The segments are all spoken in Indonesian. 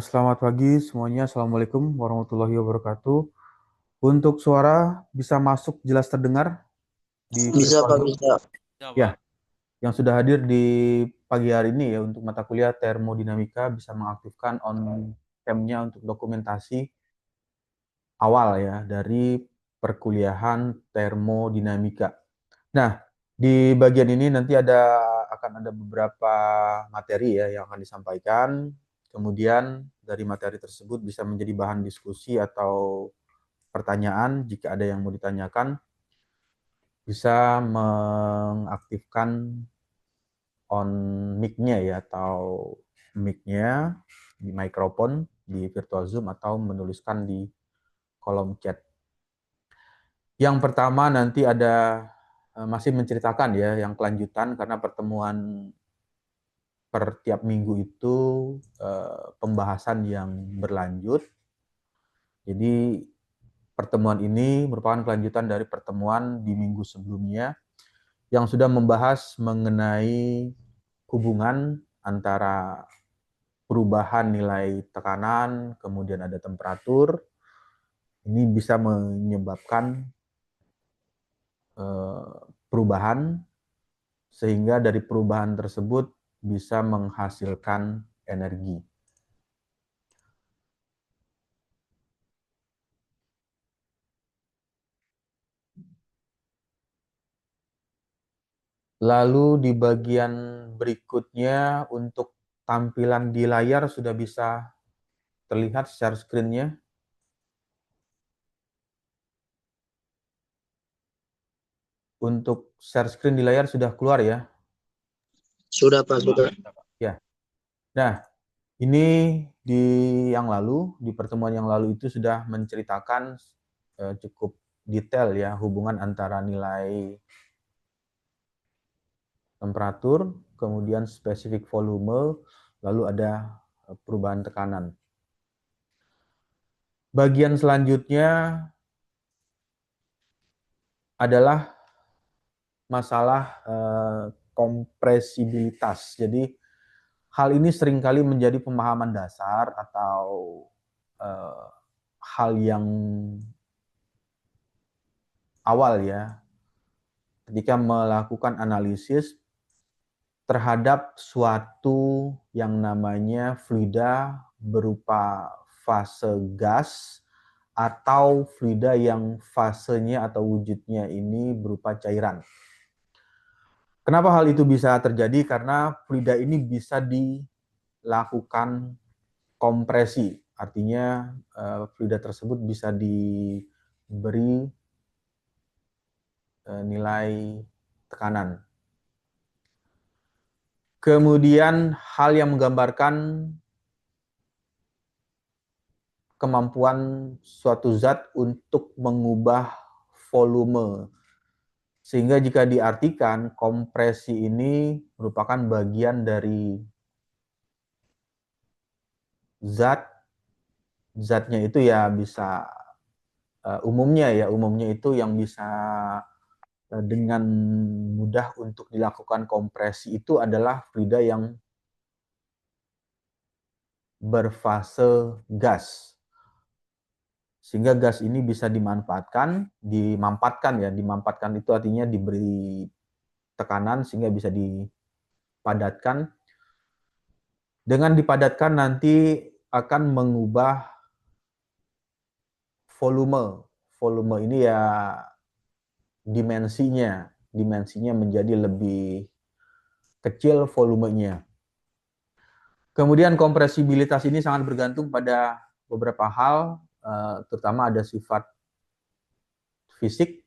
Selamat pagi semuanya. Assalamualaikum warahmatullahi wabarakatuh. Untuk suara bisa masuk jelas terdengar di Bisa virtual Pak, Zoom. bisa. Ya, Ya, Pak. yang sudah hadir di pagi hari ini ya untuk mata kuliah termodinamika bisa mengaktifkan on cam-nya untuk dokumentasi awal ya dari perkuliahan termodinamika. Nah, di bagian ini nanti akan ada beberapa materi ya yang akan disampaikan. Kemudian dari materi tersebut bisa menjadi bahan diskusi atau pertanyaan jika ada yang mau ditanyakan, bisa mengaktifkan on mic-nya ya atau mic-nya di mikrofon di virtual Zoom atau menuliskan di kolom chat. Yang pertama nanti ada masih menceritakan ya yang kelanjutan karena pertemuan per tiap minggu itu pembahasan yang berlanjut. Jadi pertemuan ini merupakan kelanjutan dari pertemuan di minggu sebelumnya yang sudah membahas mengenai hubungan antara perubahan nilai tekanan, kemudian ada temperatur. Ini bisa menyebabkan perubahan sehingga dari perubahan tersebut bisa menghasilkan energi. Lalu di bagian berikutnya untuk tampilan di layar sudah bisa terlihat share screen-nya. Untuk share screen di layar sudah keluar ya. Sudah Pak, sudah. Ya. Nah, ini di yang lalu, di pertemuan yang lalu itu sudah menceritakan cukup detail ya hubungan antara nilai temperatur, kemudian spesifik volume, lalu ada perubahan tekanan. Bagian selanjutnya adalah masalah kompresibilitas. Jadi hal ini seringkali menjadi pemahaman dasar atau eh, hal yang awal ya ketika melakukan analisis terhadap suatu yang namanya fluida berupa fase gas atau fluida yang fasenya atau wujudnya ini berupa cairan. Kenapa hal itu bisa terjadi? Karena fluida ini bisa dilakukan kompresi, artinya fluida tersebut bisa diberi nilai tekanan. Kemudian hal yang menggambarkan kemampuan suatu zat untuk mengubah volume. Sehingga jika diartikan kompresi ini merupakan bagian dari zatnya itu ya bisa umumnya itu yang bisa dengan mudah untuk dilakukan kompresi itu adalah fluida yang berfase gas. Sehingga gas ini bisa dimampatkan itu artinya diberi tekanan sehingga bisa dipadatkan. Dengan dipadatkan nanti akan mengubah volume. Volume ini ya dimensinya menjadi lebih kecil volumenya. Kemudian kompresibilitas ini sangat bergantung pada beberapa hal, terutama ada sifat fisik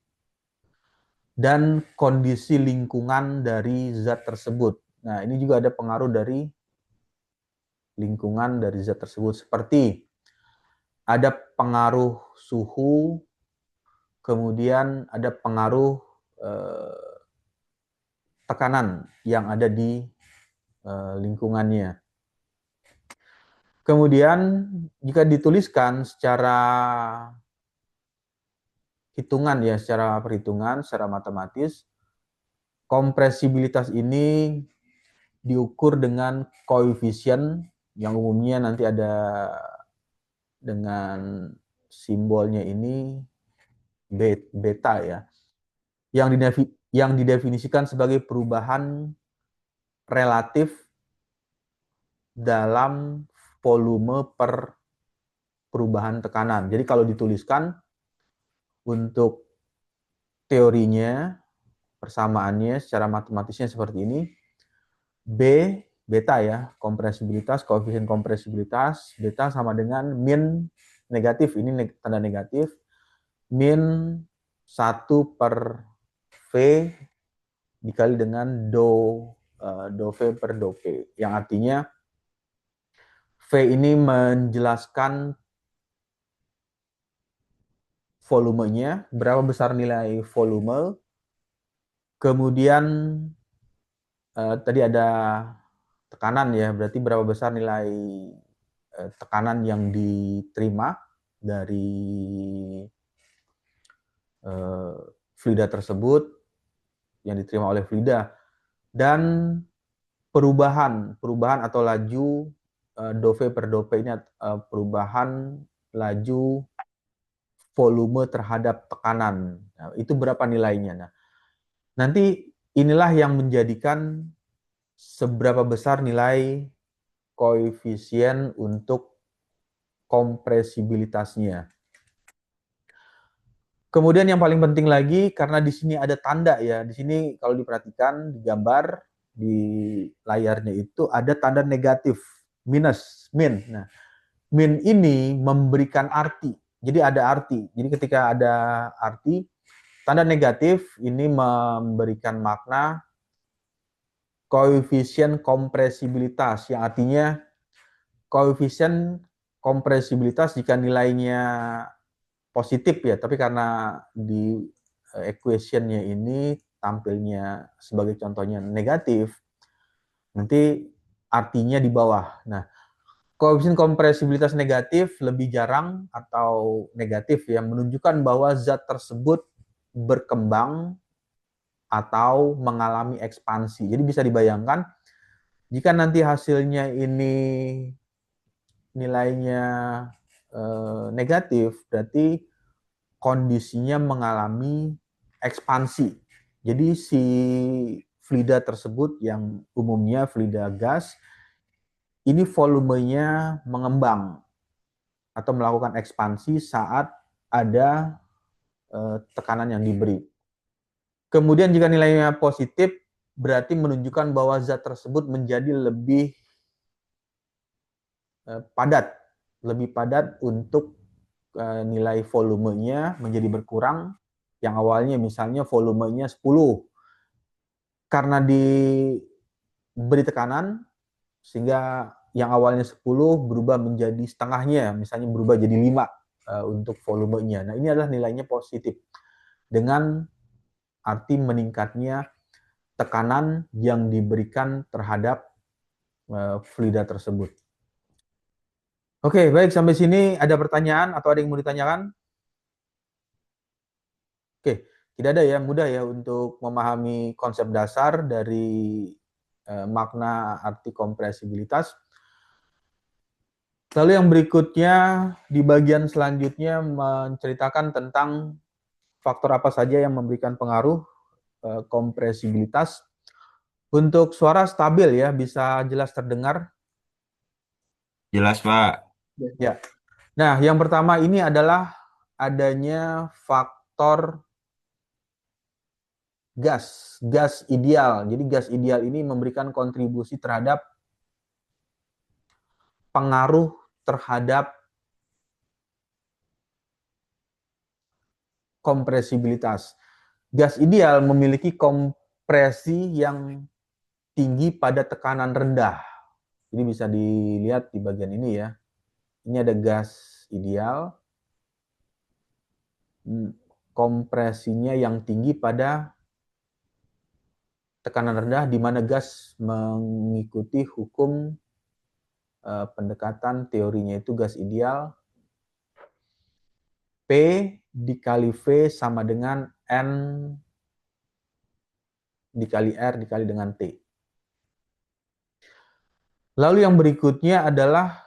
dan kondisi lingkungan dari zat tersebut. Nah, ini juga ada pengaruh dari lingkungan dari zat tersebut, seperti ada pengaruh suhu, kemudian ada pengaruh tekanan yang ada di lingkungannya. Kemudian jika dituliskan secara hitungan ya, secara perhitungan, secara matematis, kompresibilitas ini diukur dengan koefisien yang umumnya nanti ada dengan simbolnya ini beta ya, yang didefinisikan sebagai perubahan relatif dalam volume per perubahan tekanan. Jadi kalau dituliskan untuk teorinya, persamaannya secara matematisnya seperti ini, B beta ya, kompresibilitas, koefisien kompresibilitas, beta sama dengan min negatif, ini tanda negatif, min 1 per V dikali dengan do V per do P, yang artinya V ini menjelaskan volumenya, berapa besar nilai volume, kemudian tadi ada tekanan ya, berarti berapa besar nilai tekanan yang diterima dari fluida tersebut, yang diterima oleh fluida, dan perubahan atau laju do V per do P ini, perubahan laju volume terhadap tekanan. Nah, itu berapa nilainya? Nah, nanti inilah yang menjadikan seberapa besar nilai koefisien untuk kompresibilitasnya. Kemudian yang paling penting lagi, karena di sini ada tanda ya, di sini kalau diperhatikan di gambar di layarnya itu ada tanda negatif, minus, min. Nah, min ini memberikan arti. Jadi ada arti. Jadi ketika ada arti, tanda negatif ini memberikan makna koefisien kompresibilitas, yang artinya koefisien kompresibilitas jika nilainya positif ya, tapi karena di equationnya ini tampilnya sebagai contohnya negatif, nanti artinya di bawah. Nah, koefisien kompresibilitas negatif lebih jarang atau negatif ya, menunjukkan bahwa zat tersebut berkembang atau mengalami ekspansi. Jadi bisa dibayangkan jika nanti hasilnya ini nilainya negatif, berarti kondisinya mengalami ekspansi. Jadi si fluida tersebut yang umumnya fluida gas, ini volumenya mengembang atau melakukan ekspansi saat ada tekanan yang diberi. Kemudian jika nilainya positif, berarti menunjukkan bahwa zat tersebut menjadi lebih padat untuk nilai volumenya menjadi berkurang. Yang awalnya misalnya volumenya 10, karena diberi tekanan sehingga yang awalnya 10 berubah menjadi setengahnya, misalnya berubah jadi 5 untuk volumenya. Nah, ini adalah nilainya positif dengan arti meningkatnya tekanan yang diberikan terhadap fluida tersebut. Oke, baik, sampai sini ada pertanyaan atau ada yang mau ditanyakan? Oke, tidak ada ya, mudah ya untuk memahami konsep dasar dari makna arti kompresibilitas. Lalu yang berikutnya di bagian selanjutnya menceritakan tentang faktor apa saja yang memberikan pengaruh kompresibilitas. Untuk suara stabil ya, bisa jelas terdengar. Jelas, Pak. Ya. Nah, yang pertama ini adalah adanya faktor gas ideal. Jadi gas ideal ini memberikan kontribusi terhadap pengaruh terhadap kompresibilitas. Gas ideal memiliki kompresi yang tinggi pada tekanan rendah. Ini bisa dilihat di bagian ini ya. Ini ada gas ideal, kompresinya yang tinggi pada tekanan rendah, di mana gas mengikuti hukum pendekatan teorinya itu gas ideal. P dikali V sama dengan N dikali R dikali dengan T. Lalu yang berikutnya adalah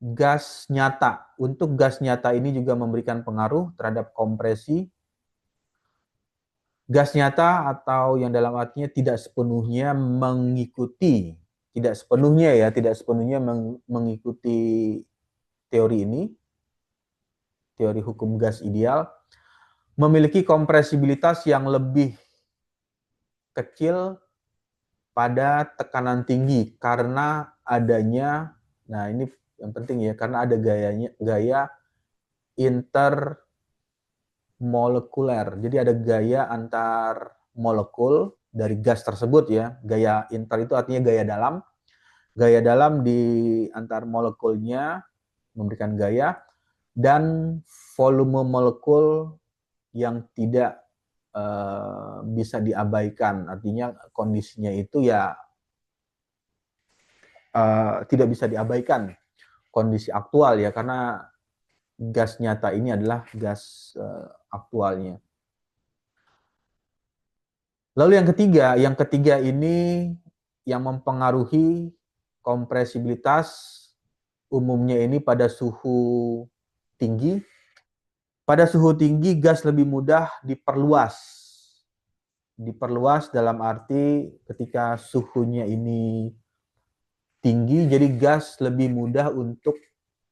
gas nyata. Untuk gas nyata ini juga memberikan pengaruh terhadap kompresi. Gas nyata atau yang dalam artinya tidak sepenuhnya mengikuti, tidak sepenuhnya mengikuti teori ini, teori hukum gas ideal, memiliki kompresibilitas yang lebih kecil pada tekanan tinggi karena adanya, nah ini yang penting ya, karena ada gaya intermolekuler. Jadi ada gaya antar molekul dari gas tersebut ya. Gaya inter itu artinya gaya dalam. Gaya dalam di antar molekulnya memberikan gaya, dan volume molekul yang tidak bisa diabaikan. Artinya kondisinya itu ya tidak bisa diabaikan kondisi aktual ya, karena gas nyata ini adalah gas aktualnya. Lalu yang ketiga ini yang mempengaruhi kompresibilitas umumnya ini pada suhu tinggi. Pada suhu tinggi gas lebih mudah diperluas. Diperluas dalam arti ketika suhunya ini tinggi, jadi gas lebih mudah untuk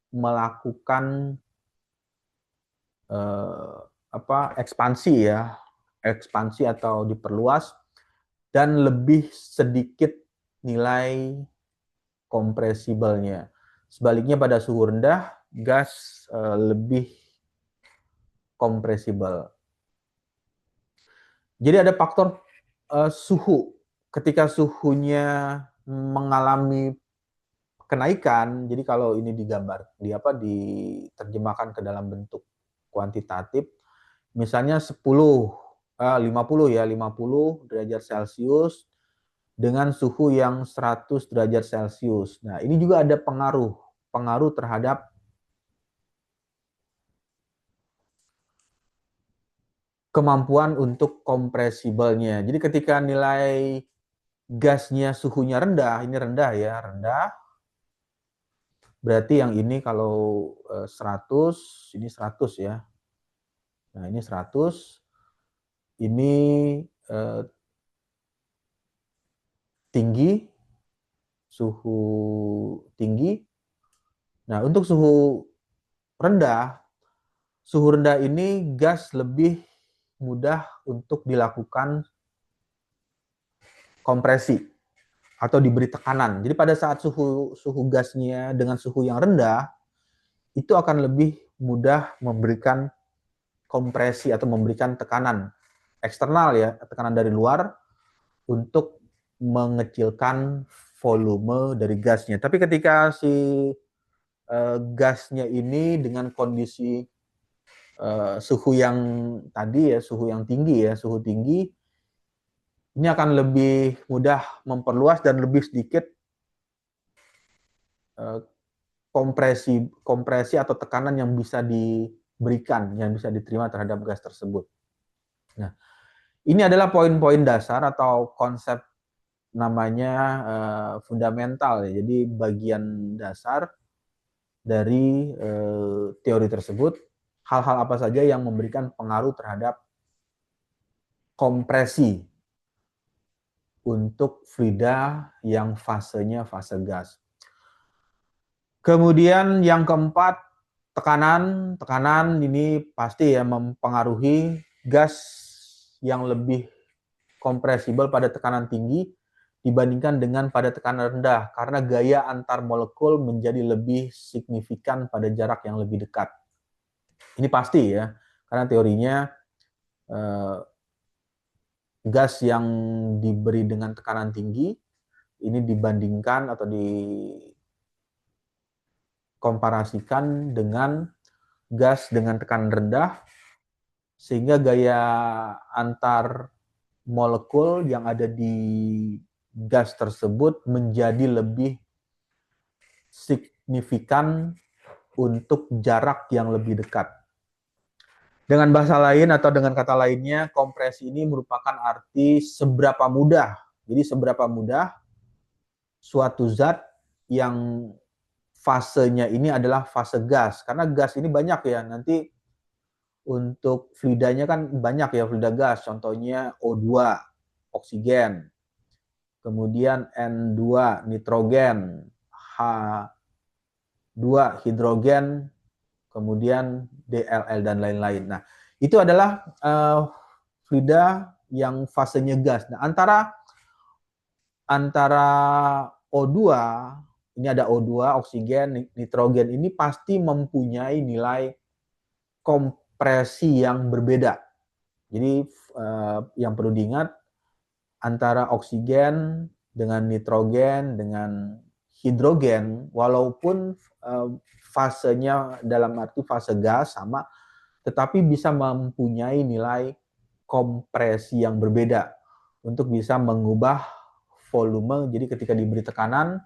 melakukan ekspansi ya, ekspansi atau diperluas, dan lebih sedikit nilai kompresibelnya. Sebaliknya pada suhu rendah, gas lebih kompresibel. Jadi ada faktor suhu. Ketika suhunya mengalami kenaikan, jadi kalau ini diterjemahkan ke dalam bentuk kuantitatif, misalnya 50 derajat Celcius dengan suhu yang 100 derajat Celcius. Nah, ini juga ada pengaruh terhadap kemampuan untuk kompresibelnya. Jadi ketika nilai gasnya suhunya rendah, ini rendah ya, rendah. Berarti yang ini kalau 100, ini 100 ya. Nah, ini 100. Ini tinggi, suhu tinggi. Nah, untuk suhu rendah ini gas lebih mudah untuk dilakukan kompresi atau diberi tekanan. Jadi pada saat suhu gasnya dengan suhu yang rendah, itu akan lebih mudah memberikan kompresi atau memberikan tekanan eksternal ya, tekanan dari luar untuk mengecilkan volume dari gasnya. Tapi ketika si gasnya ini dengan kondisi suhu yang tadi ya, suhu yang tinggi ya, suhu tinggi, ini akan lebih mudah memperluas dan lebih sedikit kompresi atau tekanan yang bisa diberikan, yang bisa diterima terhadap gas tersebut. Nah, ini adalah poin-poin dasar atau konsep namanya fundamental ya. Jadi bagian dasar dari teori tersebut, hal-hal apa saja yang memberikan pengaruh terhadap kompresi untuk fluida yang fasenya fase gas. Kemudian yang keempat, tekanan. Tekanan ini pasti ya mempengaruhi gas yang lebih kompresibel pada tekanan tinggi dibandingkan dengan pada tekanan rendah, karena gaya antar molekul menjadi lebih signifikan pada jarak yang lebih dekat. Ini pasti ya, karena teorinya gas yang diberi dengan tekanan tinggi ini dibandingkan atau dikomparasikan dengan gas dengan tekanan rendah, sehingga gaya antar molekul yang ada di gas tersebut menjadi lebih signifikan untuk jarak yang lebih dekat. Dengan bahasa lain atau dengan kata lainnya, kompresi ini merupakan arti seberapa mudah. Jadi seberapa mudah suatu zat yang fasenya ini adalah fase gas. Karena gas ini banyak ya, nanti untuk fluidanya kan banyak ya, fluida gas. Contohnya O2, oksigen. Kemudian N2, nitrogen. H2, hidrogen. Kemudian DLL dan lain-lain. Nah, itu adalah fluida yang fasenya gas. Nah, antara O2, ini ada O2, oksigen, nitrogen, ini pasti mempunyai nilai kompresi yang berbeda. Jadi yang perlu diingat, antara oksigen dengan nitrogen dengan hidrogen, walaupun fasenya dalam arti fase gas sama, tetapi bisa mempunyai nilai kompresi yang berbeda untuk bisa mengubah volume. Jadi ketika diberi tekanan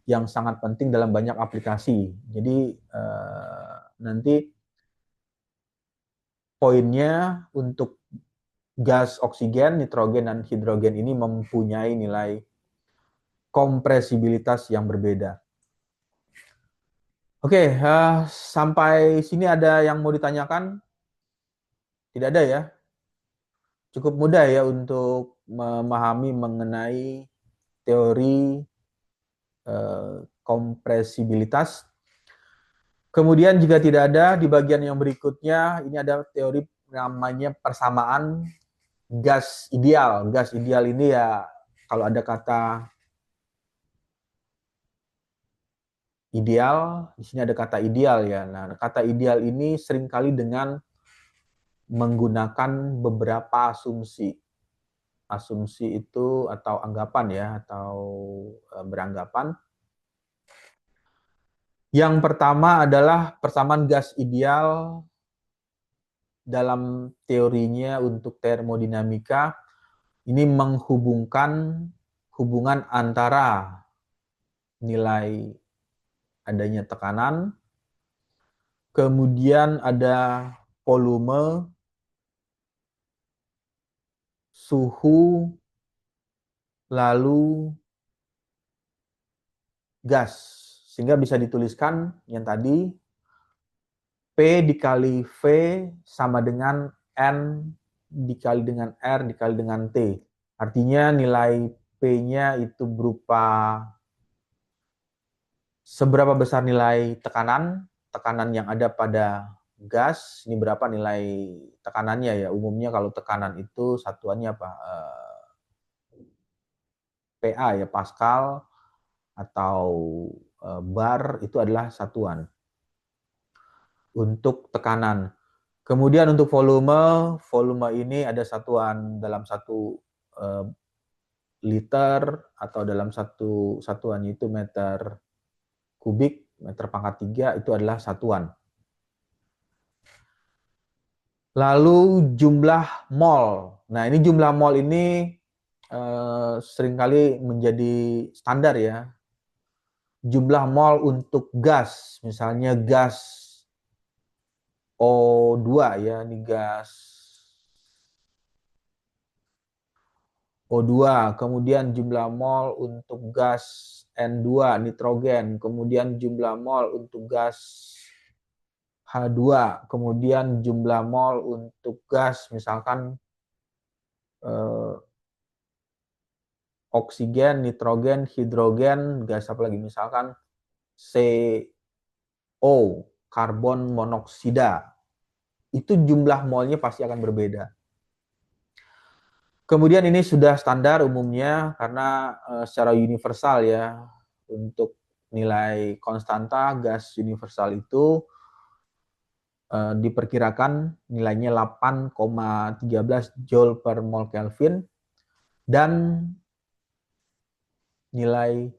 yang sangat penting dalam banyak aplikasi. Jadi nanti poinnya untuk gas oksigen, nitrogen, dan hidrogen ini mempunyai nilai kompresibilitas yang berbeda. Oke, sampai sini ada yang mau ditanyakan? Tidak ada ya? Cukup mudah ya untuk memahami mengenai teori kompresibilitas. Kemudian jika tidak ada, di bagian yang berikutnya, ini ada teori namanya persamaan gas ideal. Gas ideal ini ya, kalau ada kata ideal, di sini ada kata ideal ya. Nah, kata ideal ini seringkali dengan menggunakan beberapa asumsi. Asumsi itu atau anggapan ya, atau beranggapan. Yang pertama adalah persamaan gas ideal dalam teorinya untuk termodinamika. Ini menghubungkan hubungan antara nilai adanya tekanan, kemudian ada volume, suhu, lalu gas. Sehingga bisa dituliskan yang tadi, P dikali V sama dengan N dikali dengan R dikali dengan T. Artinya nilai P-nya itu berupa seberapa besar nilai tekanan yang ada pada gas. Ini berapa nilai tekanannya ya. Umumnya kalau tekanan itu satuannya apa? PA ya, Pascal, atau bar itu adalah satuan untuk tekanan. Kemudian untuk volume ini ada satuan dalam 1 liter atau dalam satu satuan itu meter kubik, meter pangkat 3 itu adalah satuan. Lalu jumlah mol. Nah, ini jumlah mol ini seringkali menjadi standar ya. Jumlah mol untuk gas, misalnya gas O2 ya, ini gas O2, kemudian jumlah mol untuk gas N2, nitrogen, kemudian jumlah mol untuk gas H2, kemudian jumlah mol untuk gas misalkan oksigen, nitrogen, hidrogen, gas apa lagi misalkan CO, karbon monoksida. Itu jumlah molnya pasti akan berbeda. Kemudian ini sudah standar umumnya karena secara universal ya, untuk nilai konstanta gas universal itu diperkirakan nilainya 8,13 Joule per mol Kelvin dan nilai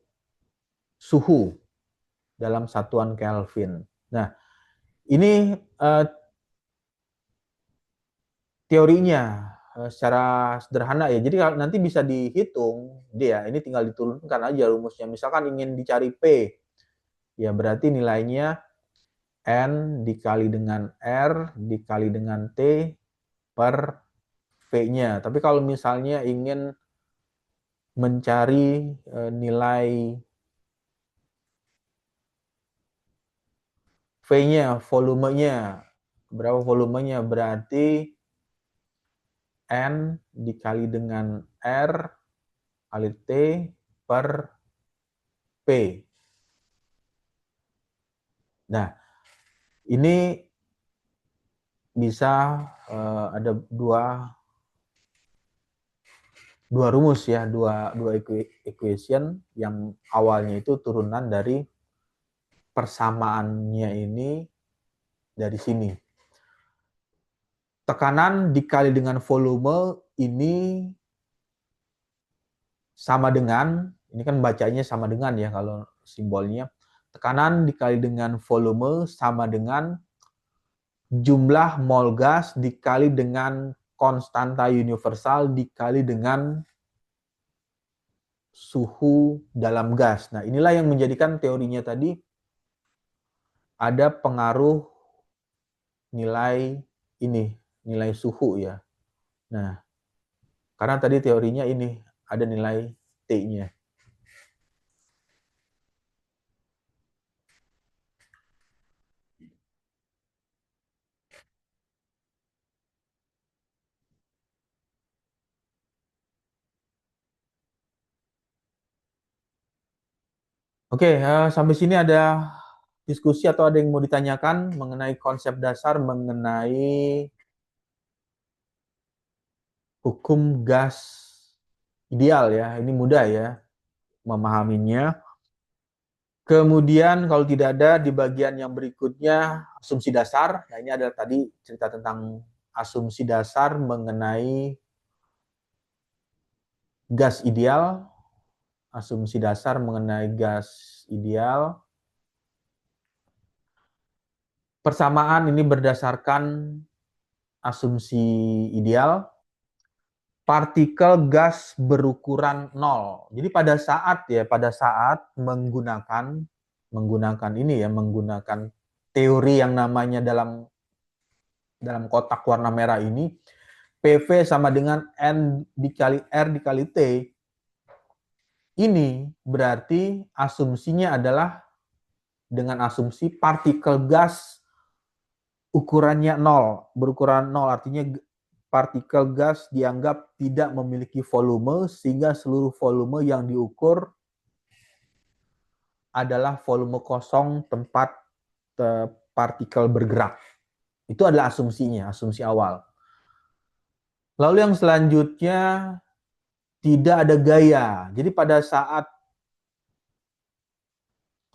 suhu dalam satuan Kelvin. Nah, ini teorinya secara sederhana ya. Jadi nanti bisa dihitung dia. Ini tinggal diturunkan aja rumusnya. Misalkan ingin dicari P, ya berarti nilainya N dikali dengan R dikali dengan T per V-nya. Tapi kalau misalnya ingin mencari nilai V-nya, volumenya. Berapa volumenya? Berarti N dikali dengan R kali T per P. Nah, ini bisa ada dua rumus ya, dua equation yang awalnya itu turunan dari persamaannya ini dari sini. Tekanan dikali dengan volume ini sama dengan, ini kan bacanya sama dengan ya kalau simbolnya. Tekanan dikali dengan volume sama dengan jumlah mol gas dikali dengan konstanta universal dikali dengan suhu dalam gas. Nah, inilah yang menjadikan teorinya tadi ada pengaruh nilai ini, nilai suhu ya. Nah, karena tadi teorinya ini ada nilai T-nya. Oke, sampai sini ada diskusi atau ada yang mau ditanyakan mengenai konsep dasar mengenai hukum gas ideal ya. Ini mudah ya memahaminya. Kemudian kalau tidak ada di bagian yang berikutnya asumsi dasar. Nah, ini adalah tadi cerita tentang asumsi dasar mengenai gas ideal. Asumsi dasar mengenai gas ideal. Persamaan ini berdasarkan asumsi ideal. Partikel gas berukuran 0. Jadi pada saat menggunakan ini ya, menggunakan teori yang namanya dalam kotak warna merah ini, PV sama dengan N dikali R dikali T. Ini berarti asumsinya adalah dengan asumsi partikel gas ukurannya 0, berukuran 0, artinya partikel gas dianggap tidak memiliki volume sehingga seluruh volume yang diukur adalah volume kosong tempat partikel bergerak. Itu adalah asumsinya, asumsi awal. Lalu yang selanjutnya tidak ada gaya. Jadi pada saat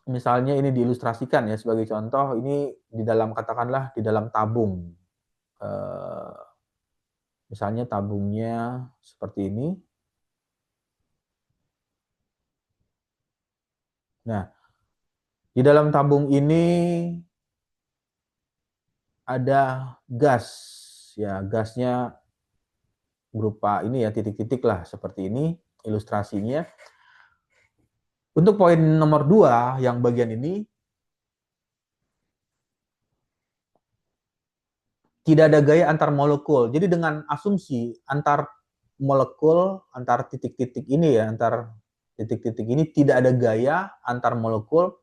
misalnya ini diilustrasikan ya sebagai contoh, ini di dalam katakanlah di dalam tabung. Misalnya tabungnya seperti ini. Nah, di dalam tabung ini ada gas. Ya, gasnya berupa ini ya, titik-titik lah seperti ini ilustrasinya. Untuk poin nomor 2 yang bagian ini, tidak ada gaya antar molekul. Jadi dengan asumsi antar molekul, antar titik-titik ini ya, antar titik-titik ini tidak ada gaya antar molekul,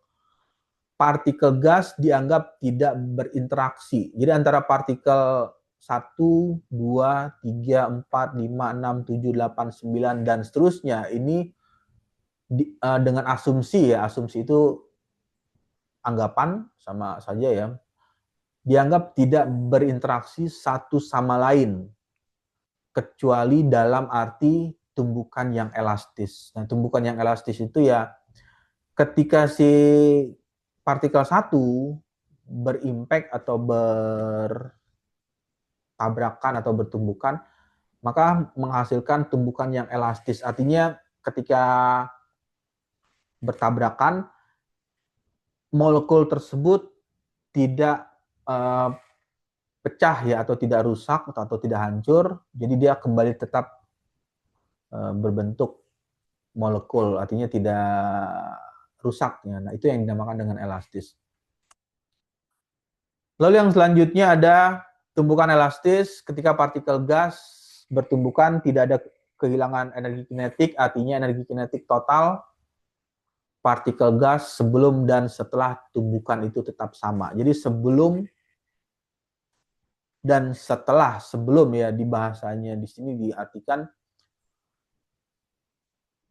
partikel gas dianggap tidak berinteraksi. Jadi antara partikel 1, 2, 3, 4, 5, 6, 7, 8, 9, dan seterusnya, ini dengan asumsi ya, asumsi itu anggapan sama saja ya, dianggap tidak berinteraksi satu sama lain, kecuali dalam arti tumbukan yang elastis. Nah, tumbukan yang elastis itu ya ketika si partikel 1 berimpact atau bertabrakan atau bertumbukan, maka menghasilkan tumbukan yang elastis. Artinya ketika bertabrakan, molekul tersebut tidak pecah ya, atau tidak rusak atau tidak hancur, jadi dia kembali tetap berbentuk molekul, artinya tidak rusak ya. Nah, itu yang dinamakan dengan elastis. Lalu yang selanjutnya ada tumbukan elastis. Ketika partikel gas bertumbukan tidak ada kehilangan energi kinetik, artinya energi kinetik total partikel gas sebelum dan setelah tumbukan itu tetap sama. Jadi sebelum dan setelah, sebelum ya di bahasanya di sini diartikan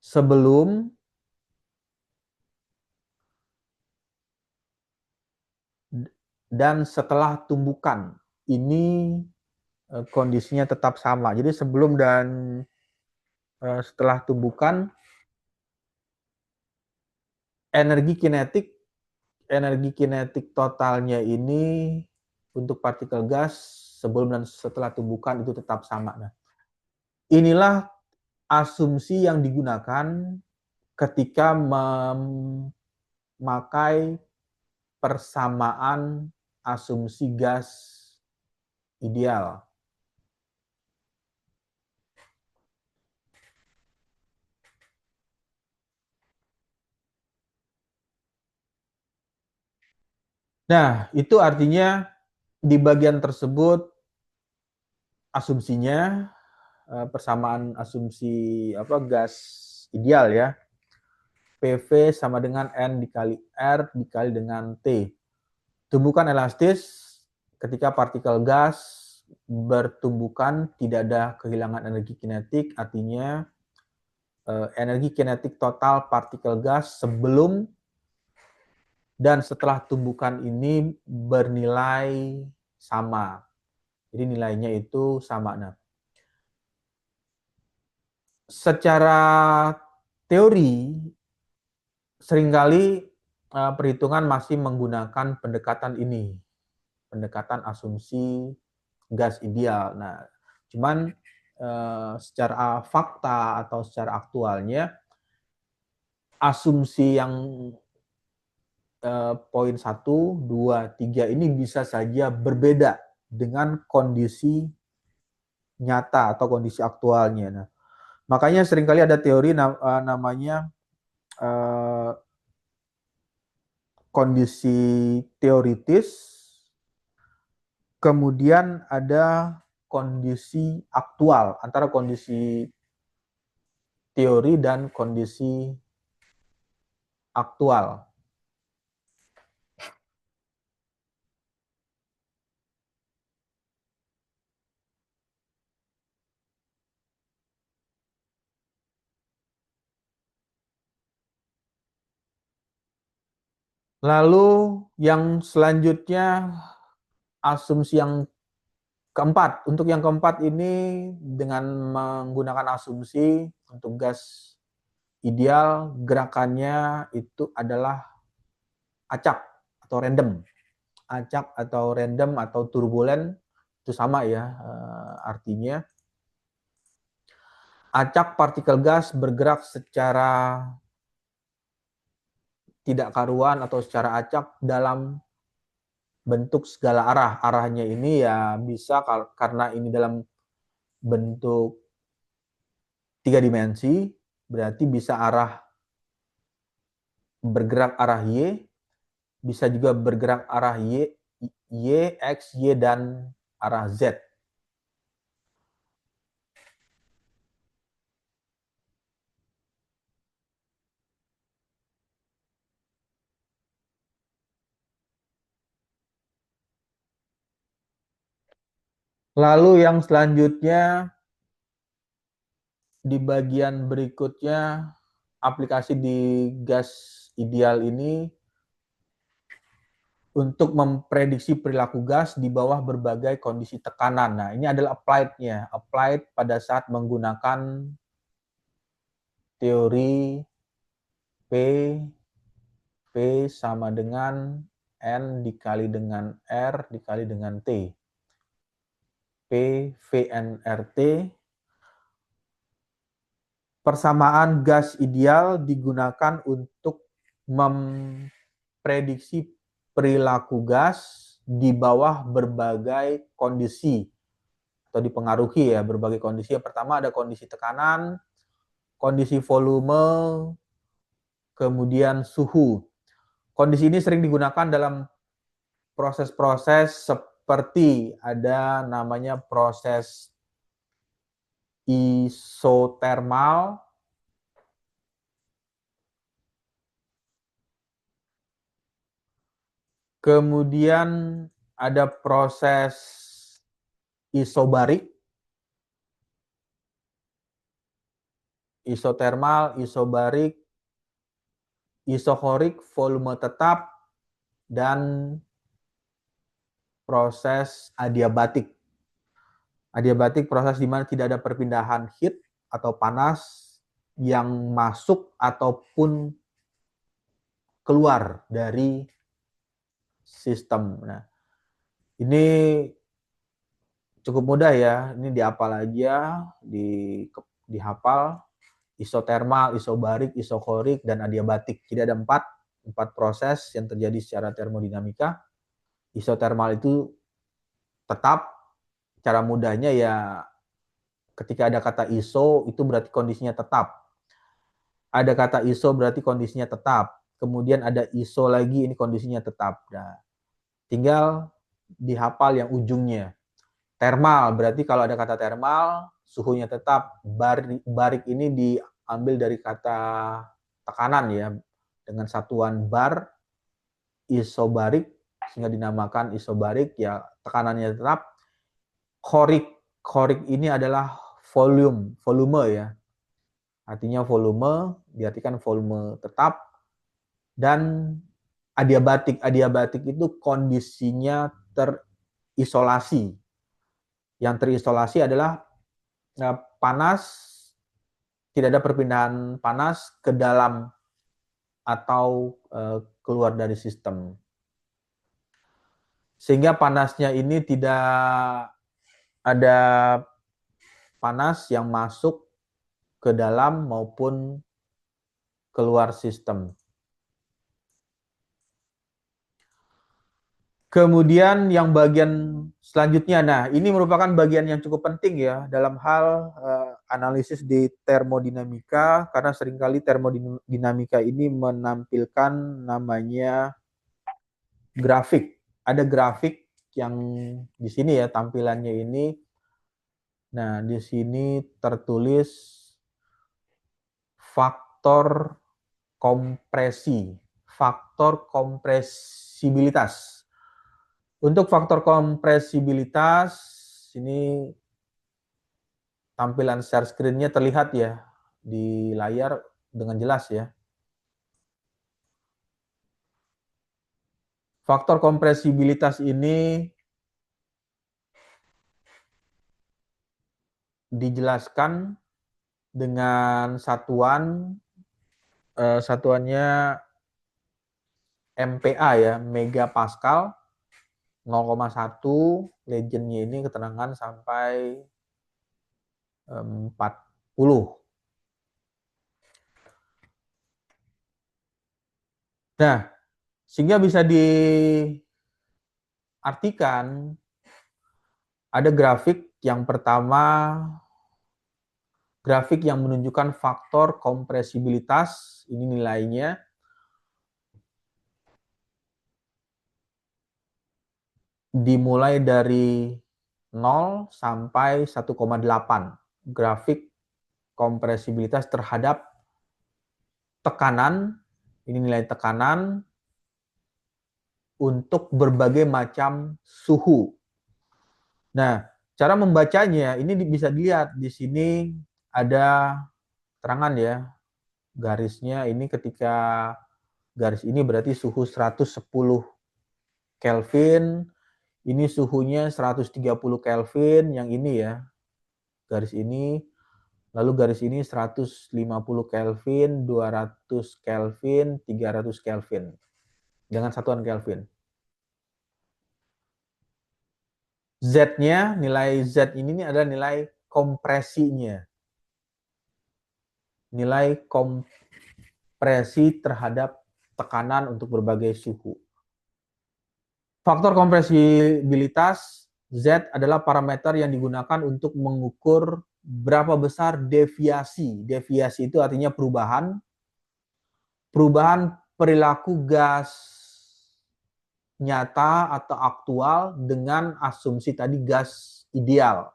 sebelum dan setelah tumbukan. Ini kondisinya tetap sama. Jadi sebelum dan setelah tumbukan, energi kinetik totalnya ini untuk partikel gas sebelum dan setelah tumbukan itu tetap sama. Nah, inilah asumsi yang digunakan ketika memakai persamaan asumsi gas ideal. Nah, itu artinya di bagian tersebut asumsinya persamaan asumsi gas ideal ya. PV sama dengan N dikali R dikali dengan T. Tumbukan elastis ketika partikel gas bertumbukan tidak ada kehilangan energi kinetik, artinya energi kinetik total partikel gas sebelum dan setelah tumbukan ini bernilai sama. Jadi nilainya itu sama. Nah, secara teori seringkali perhitungan masih menggunakan pendekatan ini, pendekatan asumsi gas ideal. Nah, cuman secara fakta atau secara aktualnya asumsi yang poin 1, 2, 3 ini bisa saja berbeda dengan kondisi nyata atau kondisi aktualnya. Nah, makanya seringkali ada teori namanya kondisi teoritis, kemudian ada kondisi aktual, antara kondisi teori dan kondisi aktual. Lalu yang selanjutnya asumsi yang keempat. Untuk yang keempat ini dengan menggunakan asumsi untuk gas ideal gerakannya itu adalah acak atau random. Acak atau random atau turbulen itu sama ya artinya. Acak partikel gas bergerak secara tidak karuan atau secara acak dalam bentuk segala arah. Arahnya ini ya bisa karena ini dalam bentuk 3 dimensi, berarti bisa bergerak arah Y, bisa juga bergerak arah Y, X, Y, dan arah Z. Lalu yang selanjutnya di bagian berikutnya aplikasi di gas ideal ini untuk memprediksi perilaku gas di bawah berbagai kondisi tekanan. Nah, ini adalah applied-nya. Applied pada saat menggunakan teori P, P sama dengan N dikali dengan R dikali dengan T. P, VNRT. Persamaan gas ideal digunakan untuk memprediksi perilaku gas di bawah berbagai kondisi atau dipengaruhi ya berbagai kondisi. Yang pertama ada kondisi tekanan, kondisi volume, kemudian suhu. Kondisi ini sering digunakan dalam proses-proses seperti ada namanya proses isotermal, Kemudian ada proses isobarik, isotermal, isobarik, isokorik, volume tetap, dan proses adiabatik. Adiabatik proses di mana tidak ada perpindahan heat atau panas yang masuk ataupun keluar dari sistem. Nah, ini cukup mudah ya. Ini dihafal aja, dihafal isotermal, isobarik, isokorik, dan adiabatik. Jadi ada empat proses yang terjadi secara termodinamika. Isotermal itu tetap, cara mudahnya ya ketika ada kata iso itu berarti kondisinya tetap. Ada kata iso berarti kondisinya tetap. Kemudian ada iso lagi, ini kondisinya tetap. Nah, tinggal dihafal yang ujungnya. Termal berarti kalau ada kata termal suhunya tetap. Barik ini diambil dari kata tekanan ya, dengan satuan bar. Isobarik sehingga dinamakan isobarik ya, tekanannya tetap. Korik ini adalah volume ya, artinya volume, diartikan volume tetap. Dan adiabatik itu kondisinya terisolasi. Yang terisolasi adalah panas, tidak ada perpindahan panas ke dalam atau keluar dari sistem. Sehingga panasnya ini tidak ada panas yang masuk ke dalam maupun keluar sistem. Kemudian yang bagian selanjutnya, nah ini merupakan bagian yang cukup penting ya dalam hal analisis di termodinamika, karena seringkali termodinamika ini menampilkan namanya grafik. Ada grafik yang di sini ya tampilannya ini. Nah, di sini tertulis faktor kompresi, faktor kompresibilitas. Untuk faktor kompresibilitas, ini tampilan share screen-nya terlihat ya di layar dengan jelas ya. Faktor kompresibilitas ini dijelaskan dengan satuannya MPa ya, megapascal. 0,1, legendnya ini keterangan sampai 40. Nah, sehingga bisa diartikan ada grafik yang pertama, grafik yang menunjukkan faktor kompresibilitas, ini nilainya. Dimulai dari 0 sampai 1,8. Grafik kompresibilitas terhadap tekanan, ini nilai tekanan untuk berbagai macam suhu. Nah, cara membacanya ini bisa dilihat di sini ada terangan ya. Garisnya ini ketika garis ini berarti suhu 110 Kelvin, ini suhunya 130 Kelvin, yang ini ya, garis ini. Lalu garis ini 150 Kelvin, 200 Kelvin, 300 Kelvin. Dengan satuan Kelvin. Z-nya, nilai Z ini adalah nilai kompresinya. Nilai kompresi terhadap tekanan untuk berbagai suhu. Faktor kompresibilitas Z adalah parameter yang digunakan untuk mengukur berapa besar deviasi. Deviasi itu artinya perubahan perilaku gas nyata atau aktual dengan asumsi tadi gas ideal.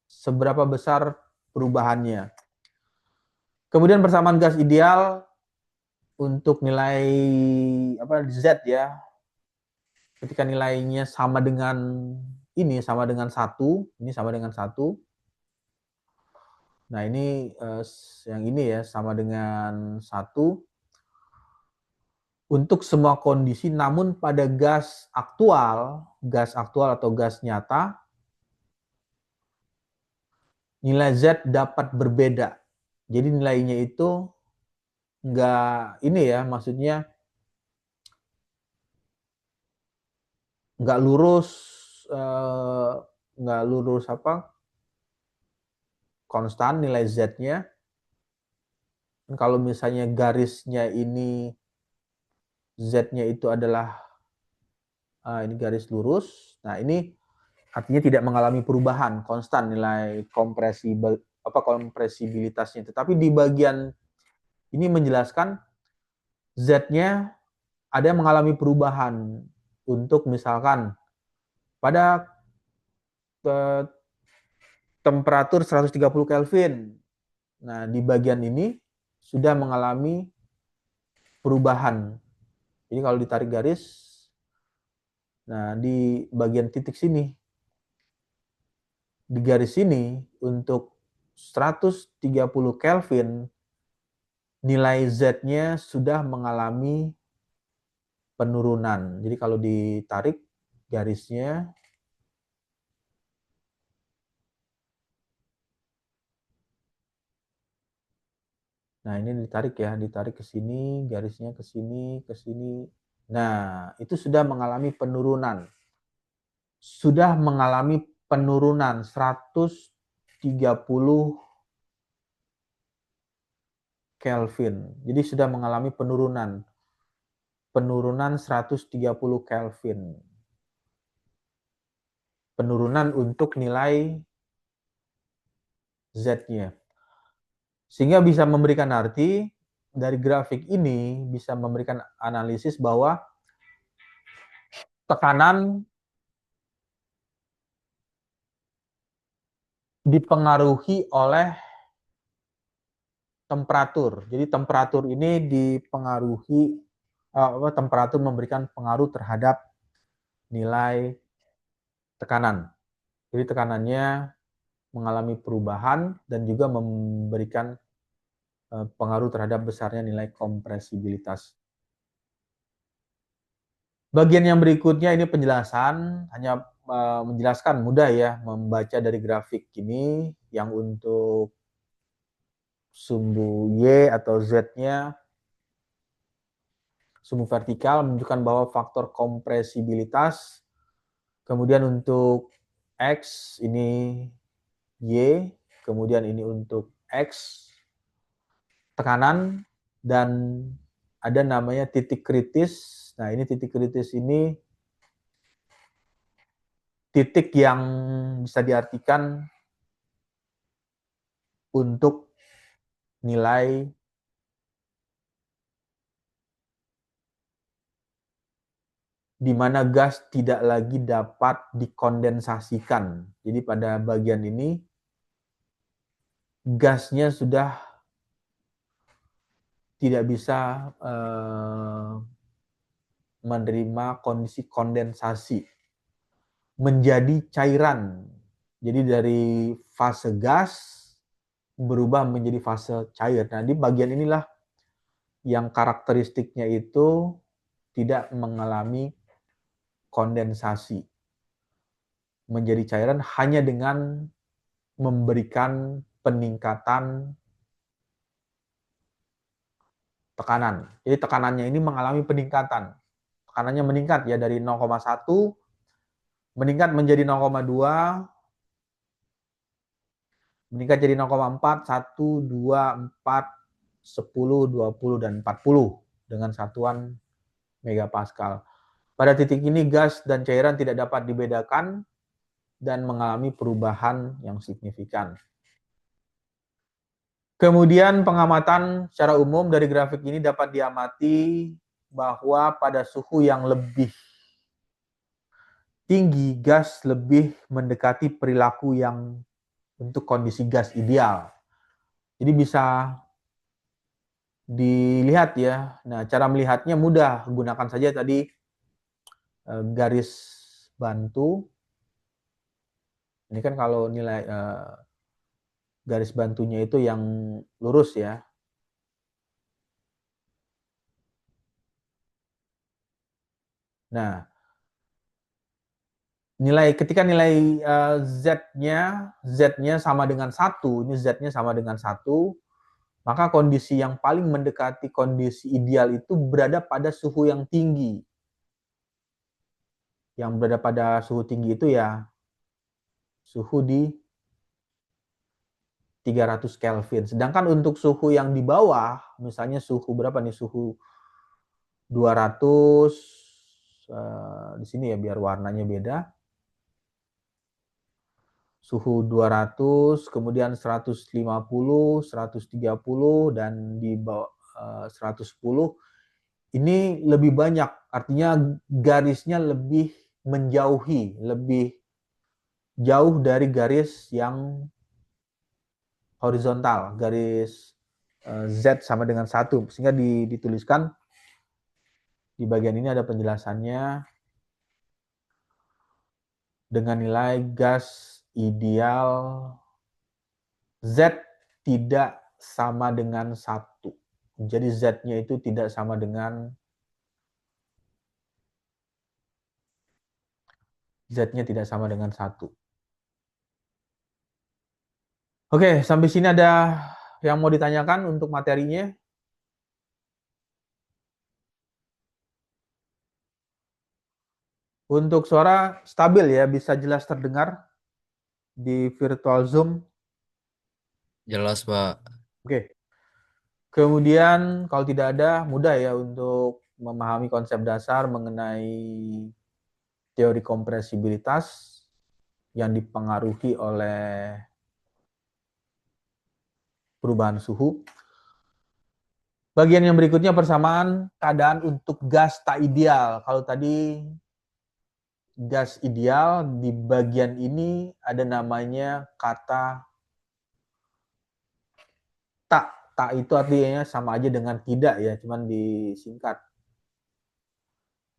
Seberapa besar perubahannya. Kemudian persamaan gas ideal untuk nilai Z ya. ketika nilainya sama dengan ini, sama dengan 1, ini sama dengan 1. Nah, ini yang ini ya, sama dengan 1 untuk semua kondisi, namun pada gas aktual atau gas nyata, nilai Z dapat berbeda. Jadi nilainya itu nggak ini ya, maksudnya nggak lurus konstan nilai Z-nya. Kalau misalnya garisnya ini Z-nya itu adalah ini garis lurus. Nah, ini artinya tidak mengalami perubahan, konstan nilai kompresibilitasnya. Tetapi di bagian ini menjelaskan Z-nya ada yang mengalami perubahan untuk misalkan pada temperatur 130 Kelvin. Nah, di bagian ini sudah mengalami perubahan. Jadi kalau ditarik garis, nah di bagian titik sini, di garis sini untuk 130 Kelvin, nilai Z-nya sudah mengalami penurunan. Jadi kalau ditarik garisnya, nah ini ditarik ke sini, garisnya ke sini, ke sini. Nah, itu sudah mengalami penurunan. Sudah mengalami penurunan 130 Kelvin. Jadi sudah mengalami penurunan 130 Kelvin. Penurunan untuk nilai Z-nya. Sehingga bisa memberikan arti dari grafik ini, bisa memberikan analisis bahwa tekanan dipengaruhi oleh temperatur. Jadi temperatur ini dipengaruhi, temperatur memberikan pengaruh terhadap nilai tekanan. Jadi tekanannya mengalami perubahan dan juga memberikan pengaruh terhadap besarnya nilai kompresibilitas. Bagian yang berikutnya ini penjelasan, hanya menjelaskan mudah ya, membaca dari grafik ini yang untuk sumbu Y atau Z-nya, sumbu vertikal menunjukkan bahwa faktor kompresibilitas, kemudian untuk X ini Y, kemudian ini untuk X tekanan, dan ada namanya titik kritis. Nah, ini titik kritis ini titik yang bisa diartikan untuk nilai di mana gas tidak lagi dapat dikondensasikan. Jadi pada bagian ini gasnya sudah tidak bisa menerima kondisi kondensasi, menjadi cairan. Jadi dari fase gas berubah menjadi fase cair. Nah, di bagian inilah yang karakteristiknya itu tidak mengalami kondensasi, menjadi cairan hanya dengan memberikan peningkatan tekanan. Jadi tekanannya ini mengalami peningkatan. Tekanannya meningkat ya dari 0,1 meningkat menjadi 0,2, meningkat jadi 0,4, 1, 2, 4, 10, 20, dan 40 dengan satuan megapascal. Pada titik ini gas dan cairan tidak dapat dibedakan dan mengalami perubahan yang signifikan. Kemudian pengamatan secara umum dari grafik ini dapat diamati bahwa pada suhu yang lebih tinggi, gas lebih mendekati perilaku yang untuk kondisi gas ideal. Jadi bisa dilihat ya. Nah, cara melihatnya mudah. Gunakan saja tadi garis bantu. Ini kan kalau nilai garis bantunya itu yang lurus ya. Nah, ketika nilai Z-nya sama dengan 1, ini Z-nya sama dengan 1, maka kondisi yang paling mendekati kondisi ideal itu berada pada suhu yang tinggi. Yang berada pada suhu tinggi itu ya suhu di 300 Kelvin. Sedangkan untuk suhu yang di bawah, misalnya suhu berapa nih? Suhu 200, di sini ya biar warnanya beda. Suhu 200, kemudian 150, 130, dan di bawah 110. Ini lebih banyak, artinya garisnya lebih menjauhi, lebih jauh dari garis yang horizontal, garis Z sama dengan 1. Sehingga dituliskan di bagian ini ada penjelasannya dengan nilai gas ideal Z tidak sama dengan 1. Jadi Z-nya itu tidak sama dengan Z-nya tidak sama dengan 1. Oke, sampai sini ada yang mau ditanyakan untuk materinya? Untuk suara stabil ya, bisa jelas terdengar di virtual Zoom. Jelas, Pak. Oke. Kemudian kalau tidak ada, mudah ya untuk memahami konsep dasar mengenai teori kompresibilitas yang dipengaruhi oleh perubahan suhu. Bagian yang berikutnya persamaan keadaan untuk gas tak ideal. Kalau tadi gas ideal, di bagian ini ada namanya kata tak. Tak itu artinya sama aja dengan tidak ya, cuman disingkat.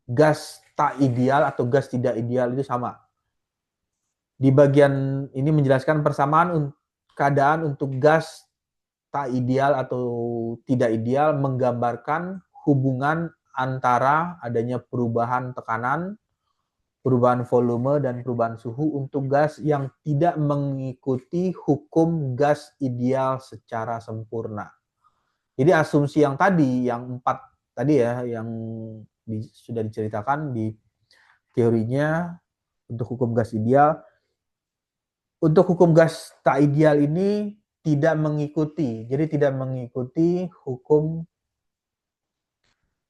Gas tak ideal atau gas tidak ideal itu sama. Di bagian ini menjelaskan persamaan keadaan untuk gas tak ideal atau tidak ideal, menggambarkan hubungan antara adanya perubahan tekanan, perubahan volume, dan perubahan suhu untuk gas yang tidak mengikuti hukum gas ideal secara sempurna. Jadi asumsi yang tadi, yang 4 tadi ya, yang sudah diceritakan di teorinya untuk hukum gas ideal, untuk hukum gas tak ideal ini tidak mengikuti, jadi tidak mengikuti hukum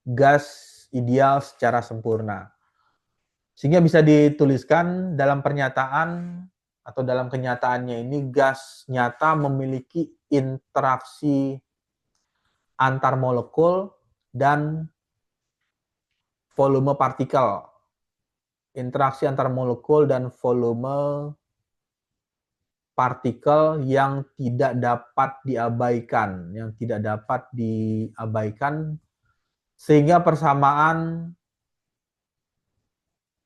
gas ideal secara sempurna. Sehingga bisa dituliskan dalam pernyataan atau dalam kenyataannya ini gas nyata memiliki interaksi antar molekul dan volume partikel. Interaksi antar molekul dan volume partikel yang tidak dapat diabaikan, sehingga persamaan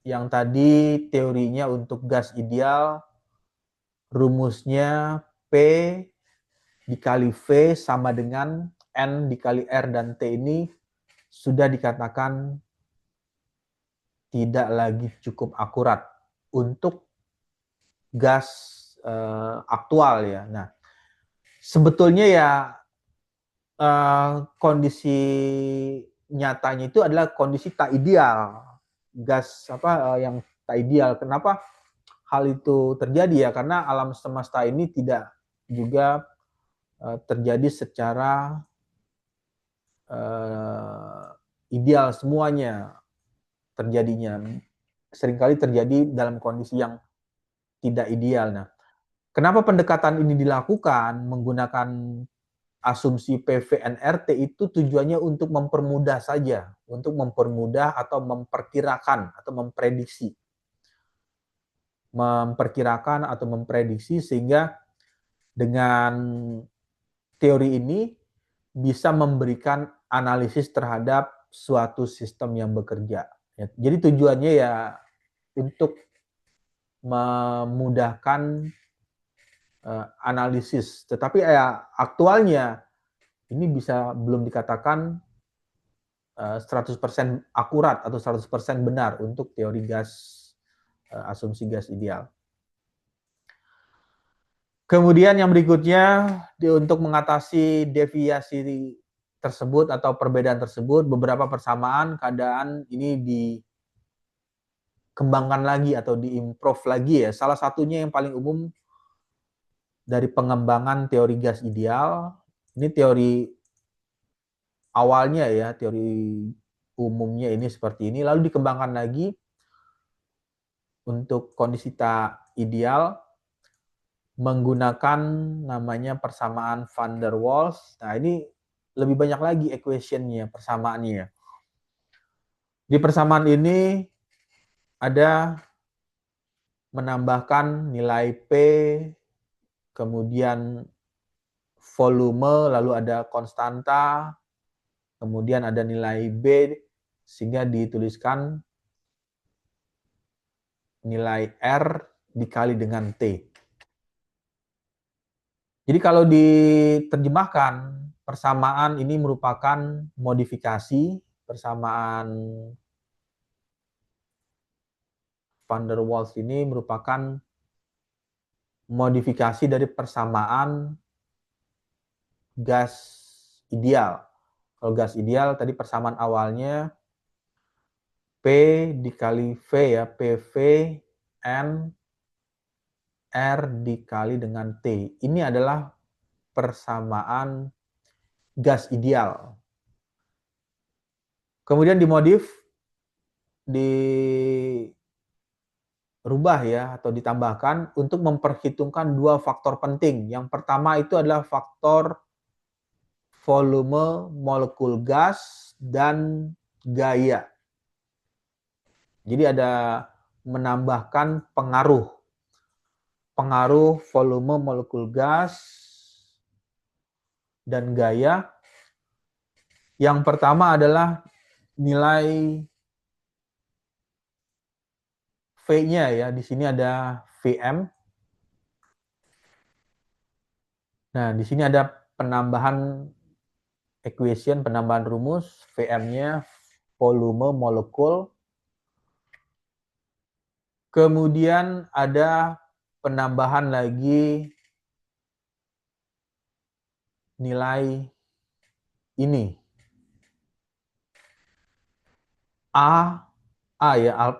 yang tadi teorinya untuk gas ideal, rumusnya P dikali V sama dengan N dikali R dan T ini sudah dikatakan tidak lagi cukup akurat untuk gas aktual ya. Nah, sebetulnya ya kondisi nyatanya itu adalah kondisi tak ideal, gas yang tak ideal. Kenapa hal itu terjadi ya? Karena alam semesta ini tidak juga terjadi secara ideal semuanya terjadinya. Seringkali terjadi dalam kondisi yang tidak ideal. Nah, kenapa pendekatan ini dilakukan menggunakan asumsi PVNRT itu tujuannya untuk mempermudah saja, untuk mempermudah atau memperkirakan atau memprediksi. Memperkirakan atau memprediksi sehingga dengan teori ini bisa memberikan analisis terhadap suatu sistem yang bekerja. Ya, jadi tujuannya ya untuk memudahkan analisis. Tetapi ya aktualnya ini belum dikatakan 100% akurat atau 100% benar untuk teori asumsi gas ideal. Kemudian yang berikutnya, untuk mengatasi deviasi tersebut atau perbedaan tersebut, beberapa persamaan keadaan ini dikembangkan lagi atau diimprove lagi ya. Salah satunya yang paling umum dari pengembangan teori gas ideal, ini teori awalnya ya, teori umumnya ini seperti ini, lalu dikembangkan lagi untuk kondisi tak ideal menggunakan namanya persamaan van der Waals. Nah, ini lebih banyak lagi equation-nya, persamaannya. Di persamaan ini ada menambahkan nilai P, kemudian volume, lalu ada konstanta, kemudian ada nilai B, sehingga dituliskan nilai R dikali dengan T. Jadi kalau diterjemahkan, persamaan ini merupakan modifikasi, persamaan van der Waals ini merupakan modifikasi dari persamaan gas ideal. Kalau gas ideal tadi persamaan awalnya P dikali V ya, PV N R dikali dengan T. Ini adalah persamaan gas ideal. Kemudian dirubah ya atau ditambahkan untuk memperhitungkan dua faktor penting. Yang pertama itu adalah faktor volume molekul gas dan gaya. Jadi ada menambahkan pengaruh volume molekul gas dan gaya. Yang pertama adalah nilai V-nya ya. Di sini ada Vm. Nah, di sini ada penambahan equation, penambahan rumus. Vm-nya volume molekul. Kemudian ada penambahan lagi nilai ini. A ya,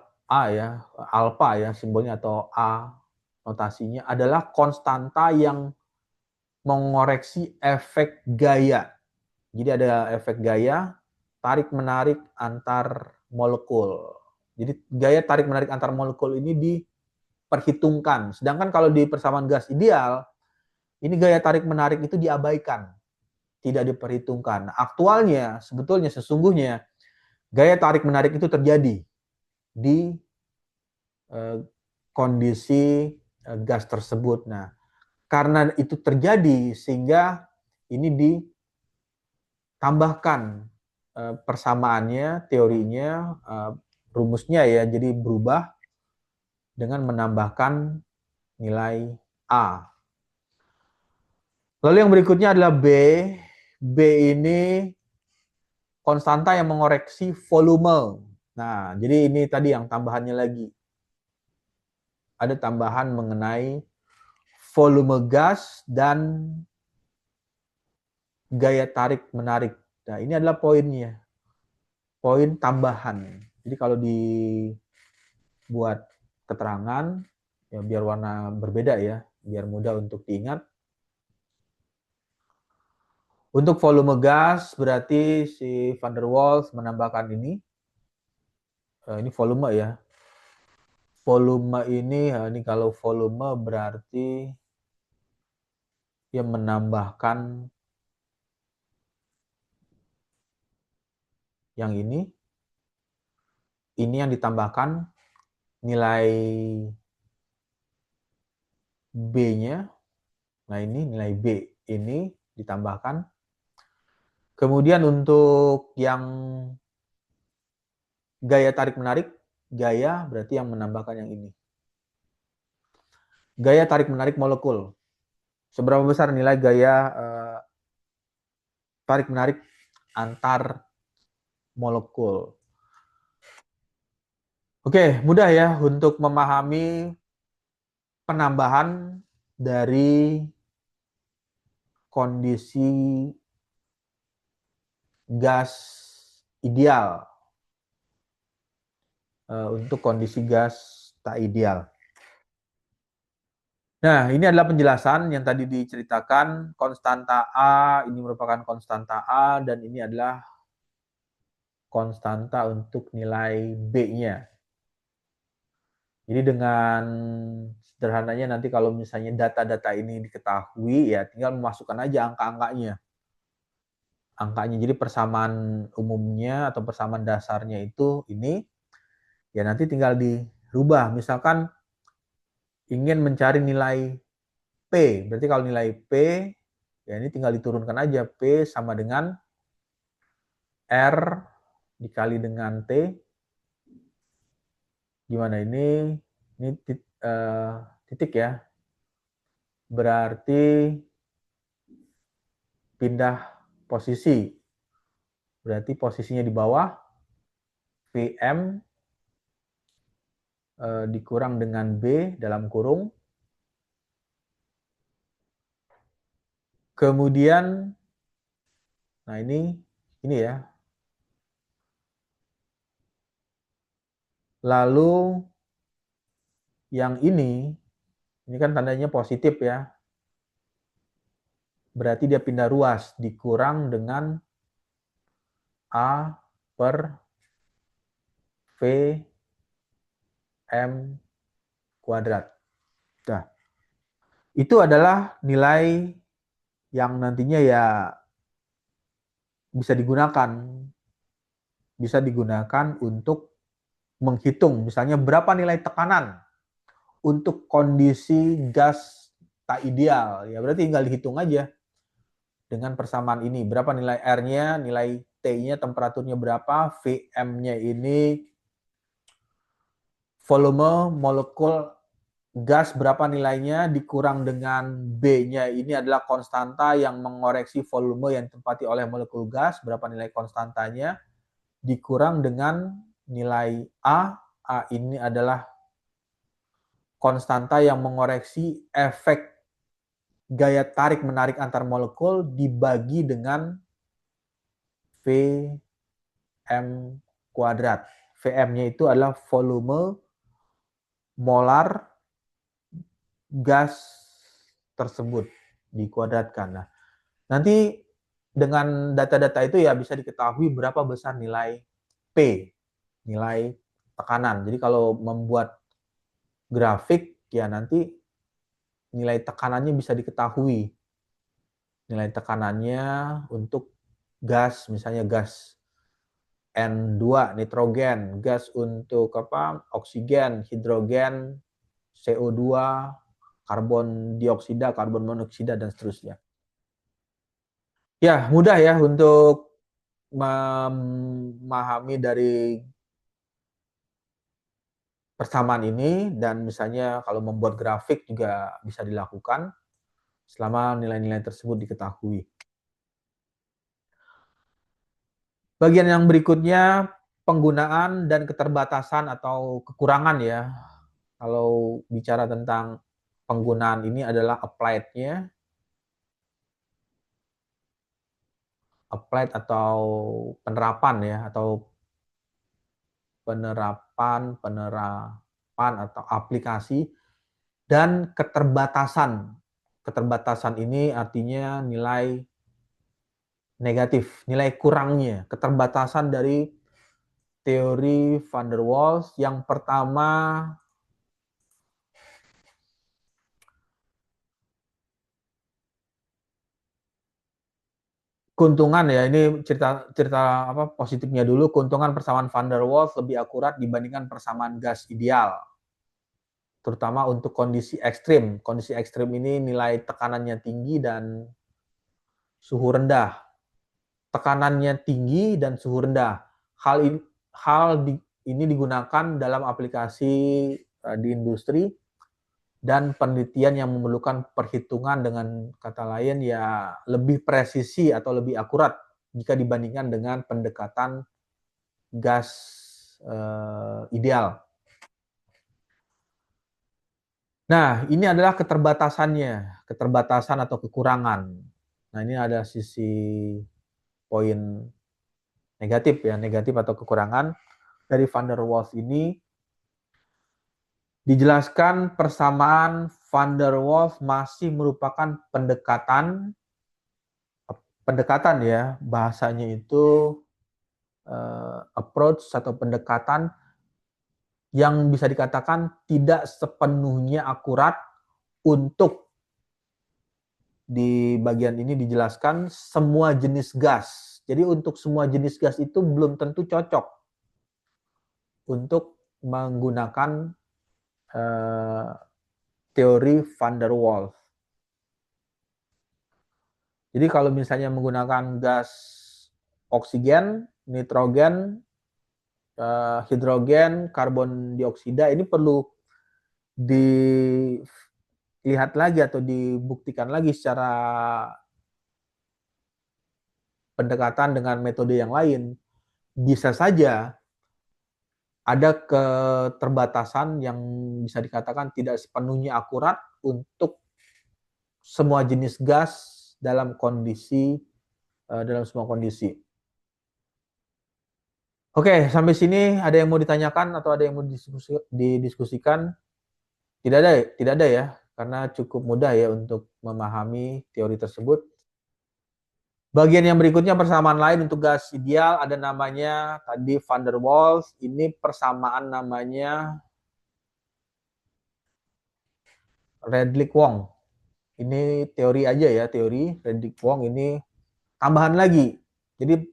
alpha ya simbolnya atau A notasinya adalah konstanta yang mengoreksi efek gaya. Jadi ada efek gaya tarik-menarik antar molekul. Jadi gaya tarik-menarik antar molekul ini diperhitungkan. Sedangkan kalau di persamaan gas ideal, ini gaya tarik-menarik itu diabaikan. Tidak diperhitungkan. Aktualnya, sesungguhnya, gaya tarik-menarik itu terjadi di kondisi gas tersebut. Nah, karena itu terjadi, sehingga ini ditambahkan persamaannya, teorinya, rumusnya ya, jadi berubah dengan menambahkan nilai A. Lalu yang berikutnya adalah B. B ini konstanta yang mengoreksi volume. Nah, jadi ini tadi yang tambahannya lagi. Ada tambahan mengenai volume gas dan gaya tarik-menarik. Nah, ini adalah poinnya. Poin tambahan. Jadi kalau dibuat keterangan, ya biar warna berbeda ya, biar mudah untuk diingat. Untuk volume gas, berarti si van der Waals menambahkan ini. Ini volume ya. Volume ini kalau volume berarti dia menambahkan yang ini yang ditambahkan nilai B-nya. Nah, ini nilai B ini ditambahkan. Kemudian untuk yang gaya tarik-menarik, gaya berarti yang menambahkan yang ini. Gaya tarik-menarik molekul. Seberapa besar nilai gaya tarik-menarik antar molekul. Oke, mudah ya untuk memahami penambahan dari kondisi gas ideal untuk kondisi gas tak ideal. Nah, ini adalah penjelasan yang tadi diceritakan, konstanta A, ini merupakan konstanta A, dan ini adalah konstanta untuk nilai B-nya. Jadi dengan sederhananya nanti kalau misalnya data-data ini diketahui, ya tinggal memasukkan aja angka-angkanya. Angkanya, jadi persamaan umumnya atau persamaan dasarnya itu ini, ya nanti tinggal dirubah. Misalkan ingin mencari nilai P, berarti kalau nilai P, ya ini tinggal diturunkan aja. P sama dengan R dikali dengan T. Gimana ini? Ini titik ya. Berarti pindah posisi. Berarti posisinya di bawah. VM dikurang dengan B dalam kurung. Kemudian, nah ini ya. Lalu yang ini kan tandanya positif ya. Berarti dia pindah ruas, dikurang dengan A per V M kuadrat. Nah, itu adalah nilai yang nantinya ya bisa digunakan untuk menghitung misalnya berapa nilai tekanan untuk kondisi gas tak ideal. Ya berarti tinggal dihitung aja dengan persamaan ini. Berapa nilai R-nya, nilai T-nya, temperaturnya berapa, VM-nya ini volume molekul gas berapa nilainya, dikurang dengan B-nya ini adalah konstanta yang mengoreksi volume yang ditempati oleh molekul gas, berapa nilai konstantanya, dikurang dengan nilai A. A ini adalah konstanta yang mengoreksi efek gaya tarik-menarik antar molekul dibagi dengan VM kuadrat. VM-nya itu adalah volume molar gas tersebut dikuadratkan. Nah, nanti dengan data-data itu ya bisa diketahui berapa besar nilai P, nilai tekanan. Jadi kalau membuat grafik ya nanti nilai tekanannya bisa diketahui. Nilai tekanannya untuk gas, misalnya gas N2 nitrogen, gas untuk oksigen, hidrogen, CO2, karbon dioksida, karbon monoksida, dan seterusnya. Ya, mudah ya untuk memahami dari persamaan ini, dan misalnya kalau membuat grafik juga bisa dilakukan selama nilai-nilai tersebut diketahui. Bagian yang berikutnya, penggunaan dan keterbatasan atau kekurangan ya. Kalau bicara tentang penggunaan ini adalah applied-nya. Applied atau penerapan ya, atau penerapan atau aplikasi, dan keterbatasan. Keterbatasan ini artinya nilai negatif, nilai kurangnya, keterbatasan dari teori van der Waals. Yang pertama, keuntungan ya, ini cerita positifnya dulu. Keuntungan persamaan van der Waals lebih akurat dibandingkan persamaan gas ideal, terutama untuk kondisi ekstrim. Kondisi ekstrim ini nilai tekanannya tinggi dan suhu rendah. Tekanannya tinggi dan suhu rendah. Hal ini digunakan dalam aplikasi di industri dan penelitian yang memerlukan perhitungan, dengan kata lain ya lebih presisi atau lebih akurat jika dibandingkan dengan pendekatan gas ideal. Nah, ini adalah keterbatasan atau kekurangan. Nah, ini ada sisi poin negatif ya, negatif atau kekurangan dari van der Waals ini. Dijelaskan persamaan van der Waals masih merupakan pendekatan ya, bahasanya itu approach atau pendekatan yang bisa dikatakan tidak sepenuhnya akurat. Untuk di bagian ini dijelaskan semua jenis gas. Jadi untuk semua jenis gas itu belum tentu cocok untuk menggunakan teori van der Waals. Jadi kalau misalnya menggunakan gas oksigen, nitrogen, hidrogen, karbon dioksida, ini perlu dilihat lagi atau dibuktikan lagi secara pendekatan dengan metode yang lain. Bisa saja ada keterbatasan yang bisa dikatakan tidak sepenuhnya akurat untuk semua jenis gas dalam semua kondisi. Oke, sampai sini ada yang mau ditanyakan atau ada yang mau didiskusikan? Tidak ada ya, karena cukup mudah ya untuk memahami teori tersebut. Bagian yang berikutnya persamaan lain untuk gas ideal, ada namanya tadi van der Waals. Ini persamaan namanya Redlich-Kwong. Ini teori aja ya, teori Redlich-Kwong ini tambahan lagi. Jadi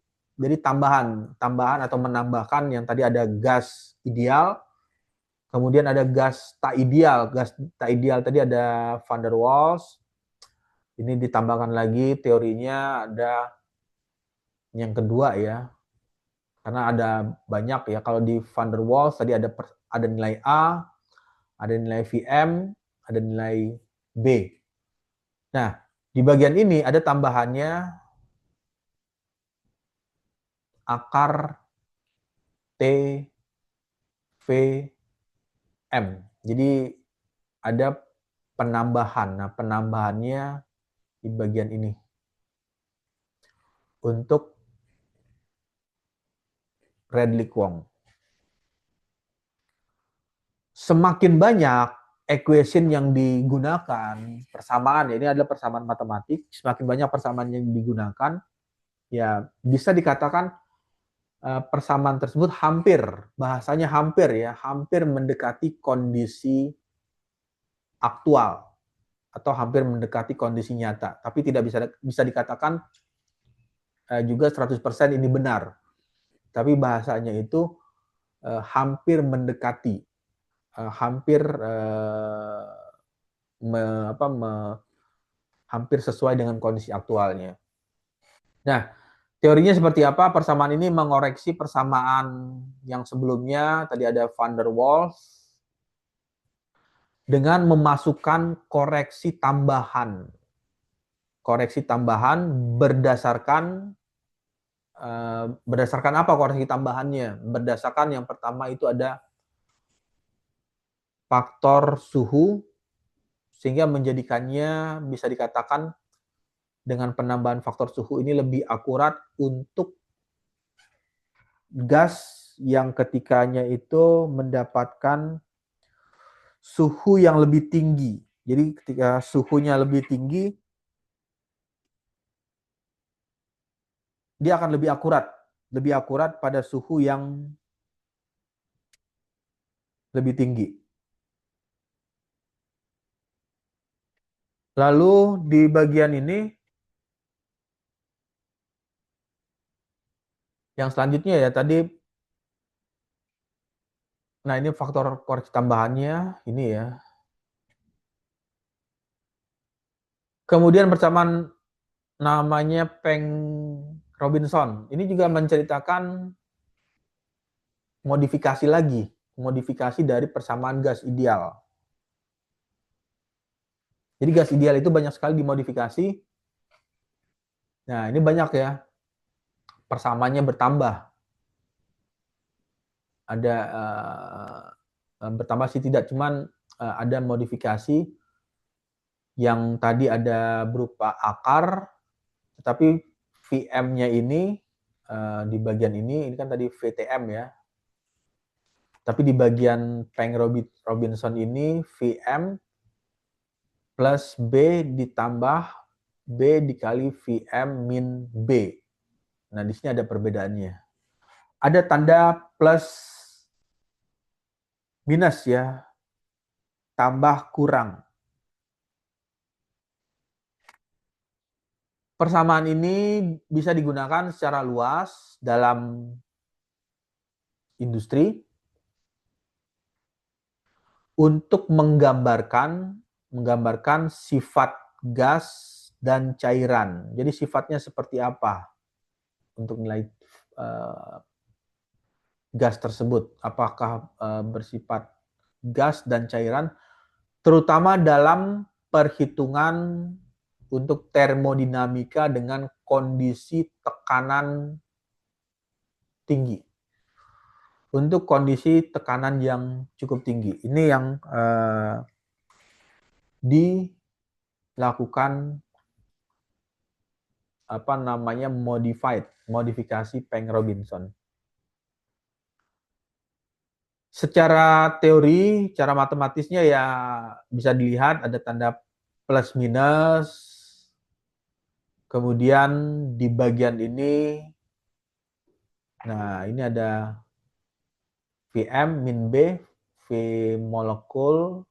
tambahan atau menambahkan yang tadi ada gas ideal, kemudian ada gas tak ideal. Gas tak ideal tadi ada van der Waals. Ini ditambahkan lagi teorinya ada yang kedua ya. Karena ada banyak ya. Kalau di van der Waals tadi ada nilai A, ada nilai Vm, ada nilai B. Nah, di bagian ini ada tambahannya akar T, V, M. Jadi ada penambahan. Nah, penambahannya di bagian ini. Untuk Redlich-Kwong. Semakin banyak equation yang digunakan, persamaan, ini adalah persamaan matematik, semakin banyak persamaan yang digunakan, ya bisa dikatakan persamaan tersebut bahasanya hampir mendekati kondisi aktual atau hampir mendekati kondisi nyata. Tapi tidak bisa dikatakan juga 100% ini benar. Tapi bahasanya itu hampir mendekati, hampir sesuai dengan kondisi aktualnya. Nah, teorinya seperti apa? Persamaan ini mengoreksi persamaan yang sebelumnya, tadi ada van der Waals, dengan memasukkan koreksi tambahan. Koreksi tambahan berdasarkan apa koreksi tambahannya? Berdasarkan yang pertama itu ada faktor suhu, sehingga menjadikannya bisa dikatakan dengan penambahan faktor suhu ini lebih akurat untuk gas yang ketikanya itu mendapatkan suhu yang lebih tinggi. Jadi ketika suhunya lebih tinggi, dia akan lebih akurat pada suhu yang lebih tinggi. Lalu di bagian ini, yang selanjutnya ya tadi, nah ini faktor koreksi tambahannya, ini ya. Kemudian persamaan namanya Peng Robinson. Ini juga menceritakan modifikasi lagi, modifikasi dari persamaan gas ideal. Jadi gas ideal itu banyak sekali dimodifikasi. Nah, ini banyak ya, persamaannya bertambah. Ada bertambah sih tidak, cuman ada modifikasi yang tadi ada berupa akar, tetapi VM-nya ini di bagian ini kan tadi VTM ya. Tapi di bagian Peng-Robinson ini VM plus B ditambah B dikali VM min B. Nah, di sini ada perbedaannya. Ada tanda plus minus ya, tambah kurang. Persamaan ini bisa digunakan secara luas dalam industri untuk menggambarkan sifat gas dan cairan. Jadi sifatnya seperti apa untuk nilai gas tersebut? Apakah bersifat gas dan cairan, terutama dalam perhitungan untuk termodinamika dengan kondisi tekanan tinggi. Untuk kondisi tekanan yang cukup tinggi. Ini yang dilakukan modifikasi Peng-Robinson. Secara teori, cara matematisnya ya bisa dilihat ada tanda plus minus. Kemudian di bagian ini, nah ini ada VM min B, V molekul,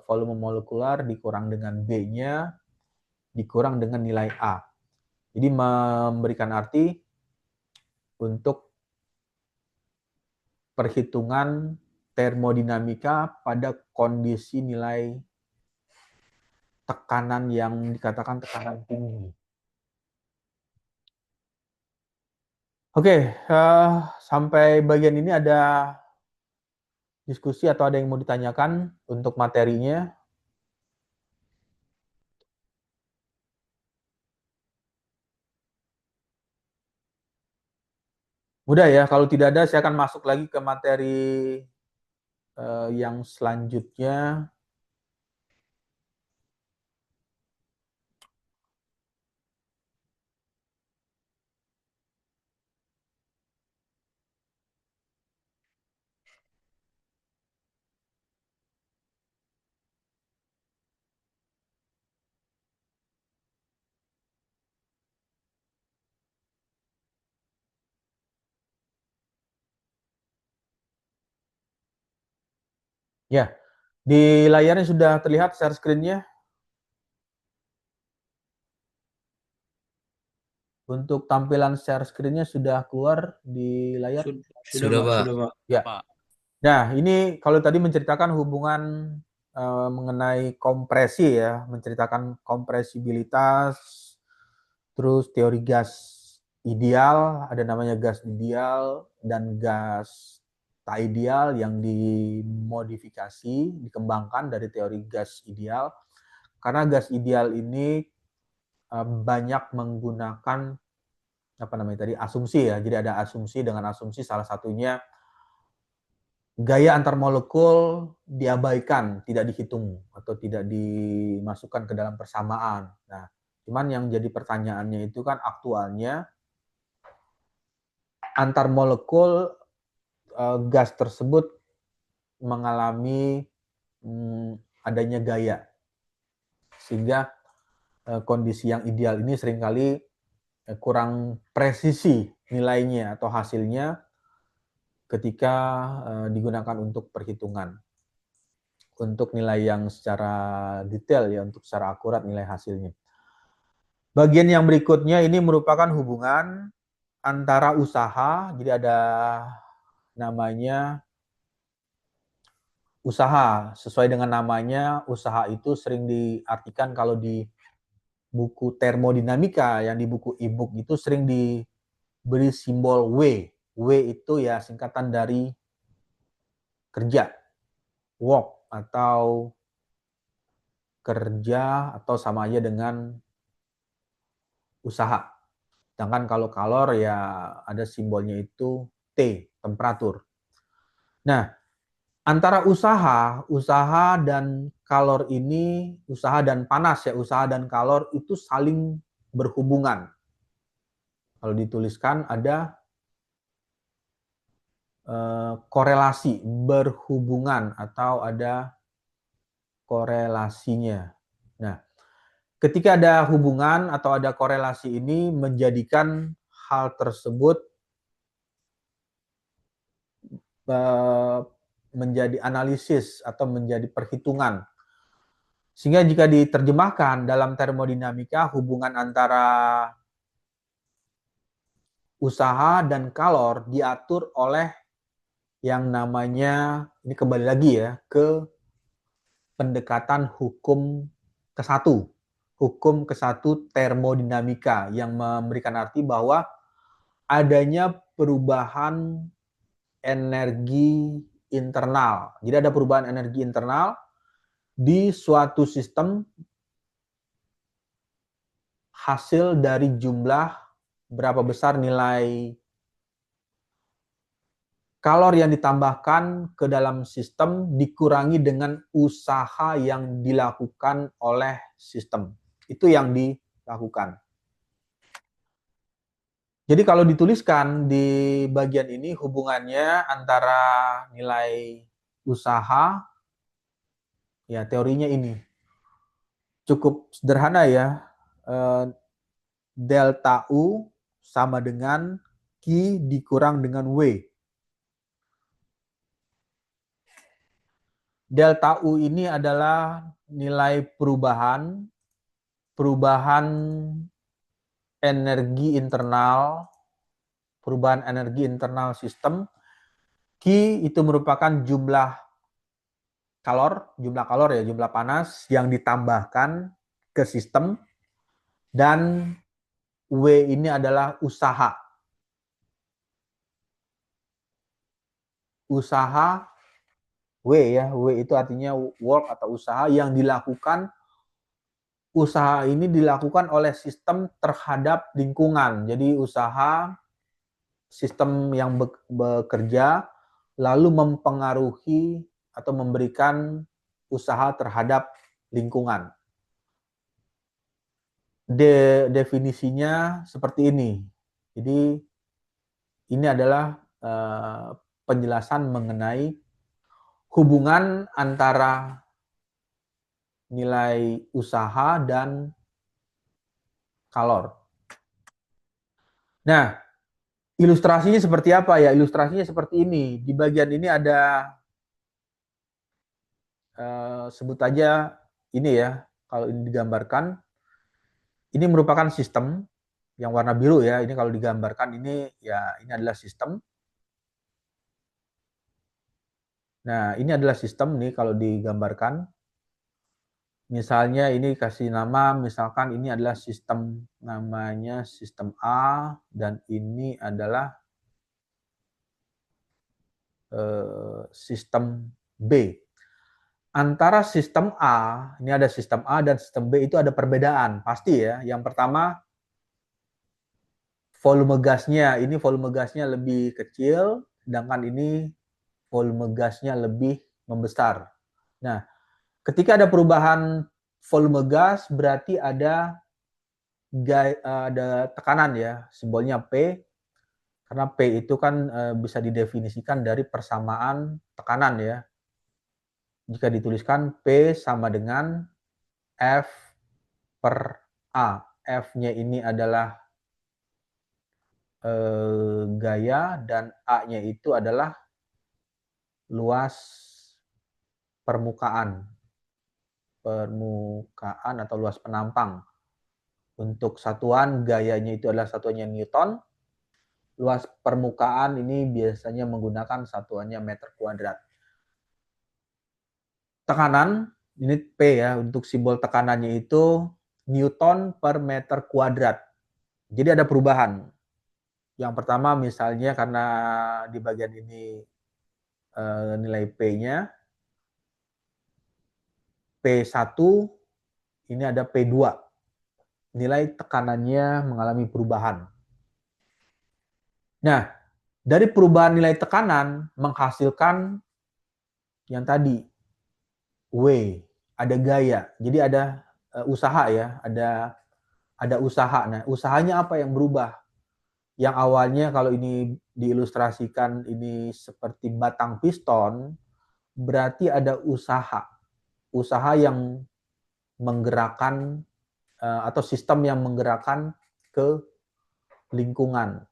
volume molekular dikurang dengan B-nya, dikurang dengan nilai A. Jadi memberikan arti untuk perhitungan termodinamika pada kondisi nilai tekanan yang dikatakan tekanan tinggi. Oke, sampai bagian ini ada diskusi atau ada yang mau ditanyakan untuk materinya? Mudah ya, kalau tidak ada saya akan masuk lagi ke materi yang selanjutnya. Ya, di layarnya sudah terlihat share screen-nya. Untuk tampilan share screen-nya sudah keluar di layar? Sudah, Pak. Ya. Nah, ini kalau tadi menceritakan hubungan mengenai kompresi ya, menceritakan kompresibilitas, terus teori gas ideal, ada namanya gas ideal dan gas tak ideal yang dimodifikasi, dikembangkan dari teori gas ideal. Karena gas ideal ini banyak menggunakan asumsi ya. Jadi ada asumsi, dengan asumsi salah satunya gaya antar molekul diabaikan, tidak dihitung atau tidak dimasukkan ke dalam persamaan. Nah, cuman yang jadi pertanyaannya itu kan aktualnya antar molekul gas tersebut mengalami adanya gaya, sehingga kondisi yang ideal ini seringkali kurang presisi nilainya atau hasilnya ketika digunakan untuk perhitungan, untuk nilai yang secara detail ya, untuk secara akurat nilai hasilnya. Bagian yang berikutnya ini merupakan hubungan antara usaha, jadi ada namanya usaha. Sesuai dengan namanya, usaha itu sering diartikan kalau di buku termodinamika, yang di buku e-book itu sering diberi simbol W. W itu ya singkatan dari kerja, work, atau kerja, atau sama aja dengan usaha. Sedangkan kalau kalor ya ada simbolnya itu T, temperatur. Nah, antara usaha dan kalor ini, usaha dan panas ya, usaha dan kalor itu saling berhubungan. Kalau dituliskan ada korelasi, berhubungan, atau ada korelasinya. Nah, ketika ada hubungan atau ada korelasi ini menjadikan hal tersebut menjadi analisis atau menjadi perhitungan. Sehingga jika diterjemahkan dalam termodinamika, hubungan antara usaha dan kalor diatur oleh yang namanya, ini kembali lagi ya, ke pendekatan hukum ke-1. Hukum ke-1 termodinamika yang memberikan arti bahwa adanya perubahan energi internal. Jadi ada perubahan energi internal di suatu sistem hasil dari jumlah berapa besar nilai kalor yang ditambahkan ke dalam sistem dikurangi dengan usaha yang dilakukan oleh sistem. Itu yang dilakukan. Jadi kalau dituliskan di bagian ini hubungannya antara nilai usaha, ya teorinya ini. Cukup sederhana ya. Delta U sama dengan Q dikurang dengan W. Delta U ini adalah nilai perubahan energi internal, sistem. Q itu merupakan jumlah panas yang ditambahkan ke sistem, dan W ini adalah usaha. W itu artinya work atau usaha yang dilakukan. Usaha ini dilakukan oleh sistem terhadap lingkungan. Jadi usaha sistem yang bekerja lalu mempengaruhi atau memberikan usaha terhadap lingkungan. Definisinya seperti ini. Jadi ini adalah penjelasan mengenai hubungan antara nilai usaha dan kalor. Nah, ilustrasinya seperti apa ya? Ilustrasinya seperti ini. Di bagian ini ada sebut aja ini ya. Kalau ini digambarkan, ini merupakan sistem yang warna biru ya. Ini kalau digambarkan ini ya, ini adalah sistem. Nah, ini adalah sistem nih kalau digambarkan. Misalnya ini kasih nama, misalkan ini adalah sistem, namanya sistem A, dan ini adalah sistem B. Antara sistem A, ini ada sistem A dan sistem B itu ada perbedaan, pasti ya. Yang pertama, volume gasnya, ini volume gasnya lebih kecil, sedangkan ini volume gasnya lebih membesar. Nah, ketika ada perubahan volume gas, berarti ada tekanan ya, simbolnya P, karena P itu kan bisa didefinisikan dari persamaan tekanan ya. Jika dituliskan P sama dengan F per A. F-nya ini adalah gaya, dan A-nya itu adalah luas permukaan atau luas penampang. Untuk satuan gayanya itu adalah satuannya Newton. Luas permukaan ini biasanya menggunakan satuannya meter kuadrat. Tekanan, ini P ya, untuk simbol tekanannya itu Newton per meter kuadrat. Jadi ada perubahan. Yang pertama misalnya karena di bagian ini nilai P-nya, P1 ini ada P2. Nilai tekanannya mengalami perubahan. Nah, dari perubahan nilai tekanan menghasilkan yang tadi, W, ada gaya. Jadi ada usaha ya, ada usaha. Nah, usahanya apa yang berubah? Yang awalnya kalau ini diilustrasikan ini seperti batang piston, berarti ada usaha. Usaha yang menggerakkan atau sistem yang menggerakkan ke lingkungan.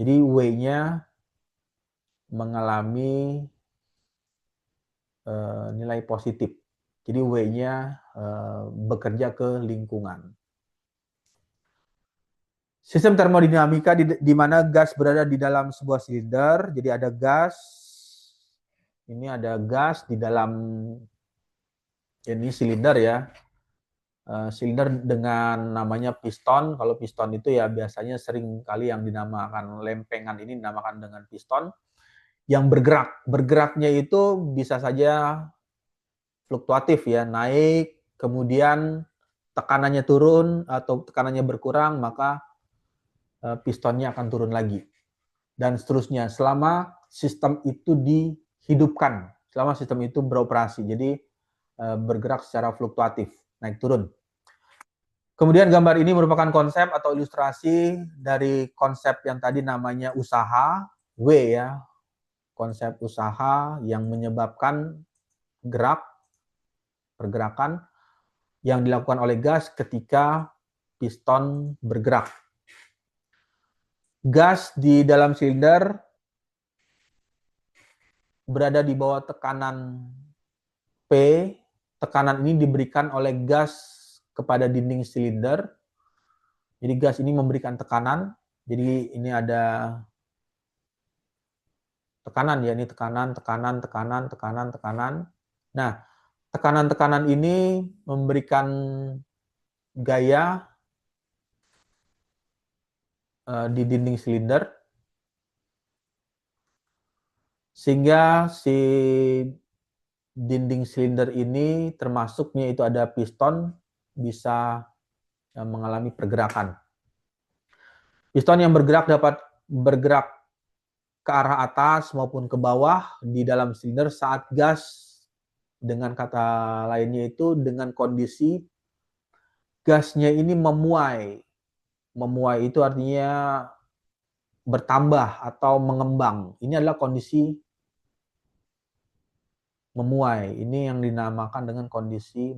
Jadi W-nya mengalami nilai positif. Jadi W-nya bekerja ke lingkungan. Sistem termodinamika di mana gas berada di dalam sebuah silinder. Jadi ada gas, ini ada gas di dalam ini silinder ya. Silinder dengan namanya piston. Kalau piston itu ya biasanya sering kali yang dinamakan lempengan ini dinamakan dengan piston yang bergerak. Bergeraknya itu bisa saja fluktuatif ya, naik, kemudian tekanannya turun atau tekanannya berkurang, maka pistonnya akan turun lagi. Dan seterusnya, selama sistem itu dihidupkan, selama sistem itu beroperasi. Jadi bergerak secara fluktuatif, naik turun. Kemudian gambar ini merupakan konsep atau ilustrasi dari konsep yang tadi namanya usaha, W ya, konsep usaha yang menyebabkan pergerakan yang dilakukan oleh gas ketika piston bergerak. Gas di dalam silinder berada di bawah tekanan P. Tekanan ini diberikan oleh gas kepada dinding silinder. Jadi gas ini memberikan tekanan. Jadi ini ada tekanan ya, ini tekanan. Nah, tekanan-tekanan ini memberikan gaya di dinding silinder sehingga si dinding silinder ini termasuknya itu ada piston bisa mengalami pergerakan. Piston yang bergerak dapat bergerak ke arah atas maupun ke bawah di dalam silinder saat gas, dengan kata lainnya itu dengan kondisi gasnya ini memuai. Memuai itu artinya bertambah atau mengembang. Ini adalah kondisi memuai. Ini yang dinamakan dengan kondisi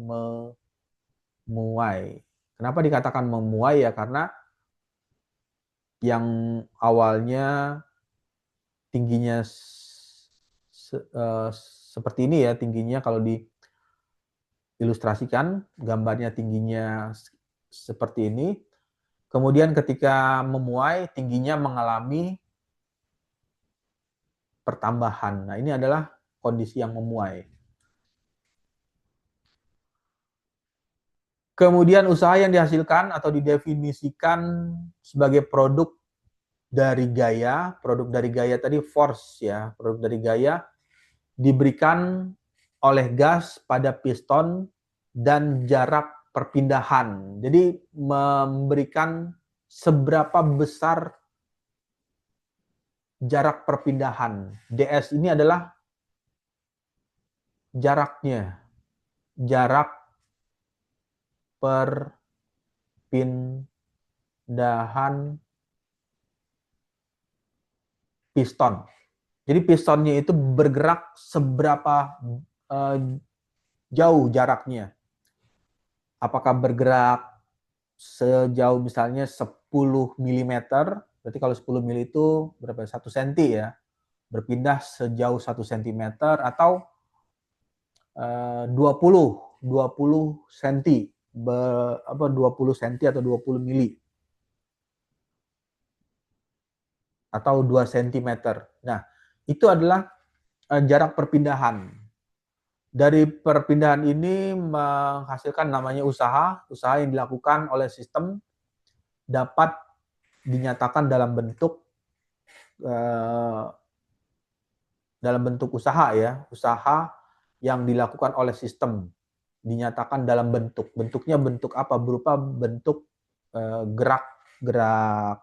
memuai. Kenapa dikatakan memuai ya? Karena yang awalnya tingginya seperti ini ya, tingginya kalau diilustrasikan, gambarnya tingginya seperti ini. Kemudian ketika memuai, tingginya mengalami pertambahan. Nah, ini adalah kondisi yang memuai. Kemudian usaha yang dihasilkan atau didefinisikan sebagai produk dari gaya. Produk dari gaya tadi force ya. Produk dari gaya diberikan oleh gas pada piston dan jarak perpindahan. Jadi memberikan seberapa besar jarak perpindahan. DS ini adalah jaraknya. Jarak perpindahan piston. Jadi pistonnya itu bergerak seberapa jauh jaraknya. Apakah bergerak sejauh misalnya 10 mm, berarti kalau 10 mm itu berapa? 1 cm ya. Berpindah sejauh 1 cm atau 20 cm, 20 cm atau 20 mili. Atau 2 cm. Nah, itu adalah jarak perpindahan. Dari perpindahan ini menghasilkan namanya usaha yang dilakukan oleh sistem dapat dinyatakan dalam bentuk usaha ya, usaha yang dilakukan oleh sistem, dinyatakan dalam bentuknya bentuk apa, berupa bentuk gerak gerak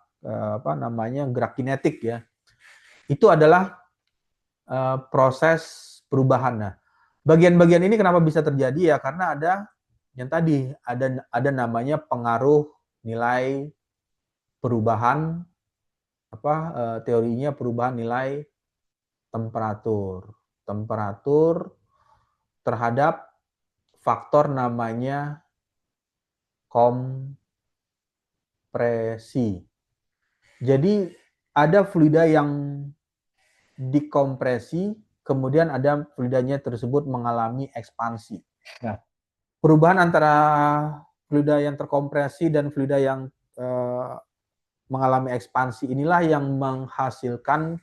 kinetik ya. Itu adalah proses perubahan. Nah, bagian-bagian ini kenapa bisa terjadi ya, karena ada yang tadi ada namanya pengaruh nilai perubahan teorinya perubahan nilai temperatur terhadap faktor namanya kompresi. Jadi ada fluida yang dikompresi, kemudian ada fluidanya tersebut mengalami ekspansi. Nah, perubahan antara fluida yang terkompresi dan fluida yang mengalami ekspansi inilah yang menghasilkan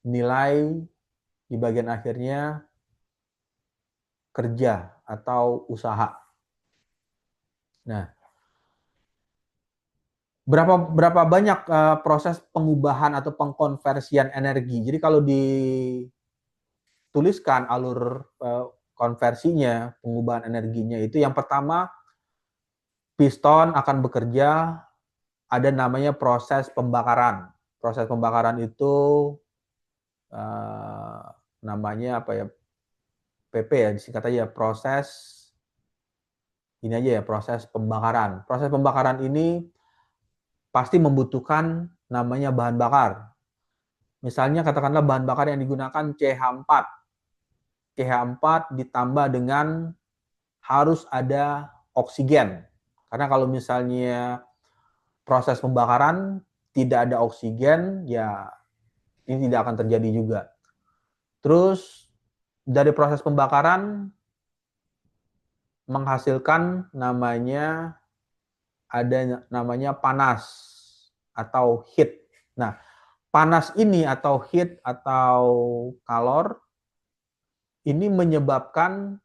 nilai di bagian akhirnya kerja atau usaha. Nah, berapa banyak proses pengubahan atau pengkonversian energi. Jadi kalau dituliskan alur konversinya, pengubahan energinya itu yang pertama piston akan bekerja, ada namanya proses pembakaran. Proses pembakaran itu namanya apa ya? PP ya, disingkat aja proses pembakaran. Proses pembakaran ini pasti membutuhkan namanya bahan bakar. Misalnya katakanlah bahan bakar yang digunakan CH4. CH4 ditambah dengan harus ada oksigen. Karena kalau misalnya proses pembakaran tidak ada oksigen, ya ini tidak akan terjadi juga. Terus dari proses pembakaran menghasilkan namanya panas atau heat. Nah, panas ini atau heat atau kalor ini menyebabkan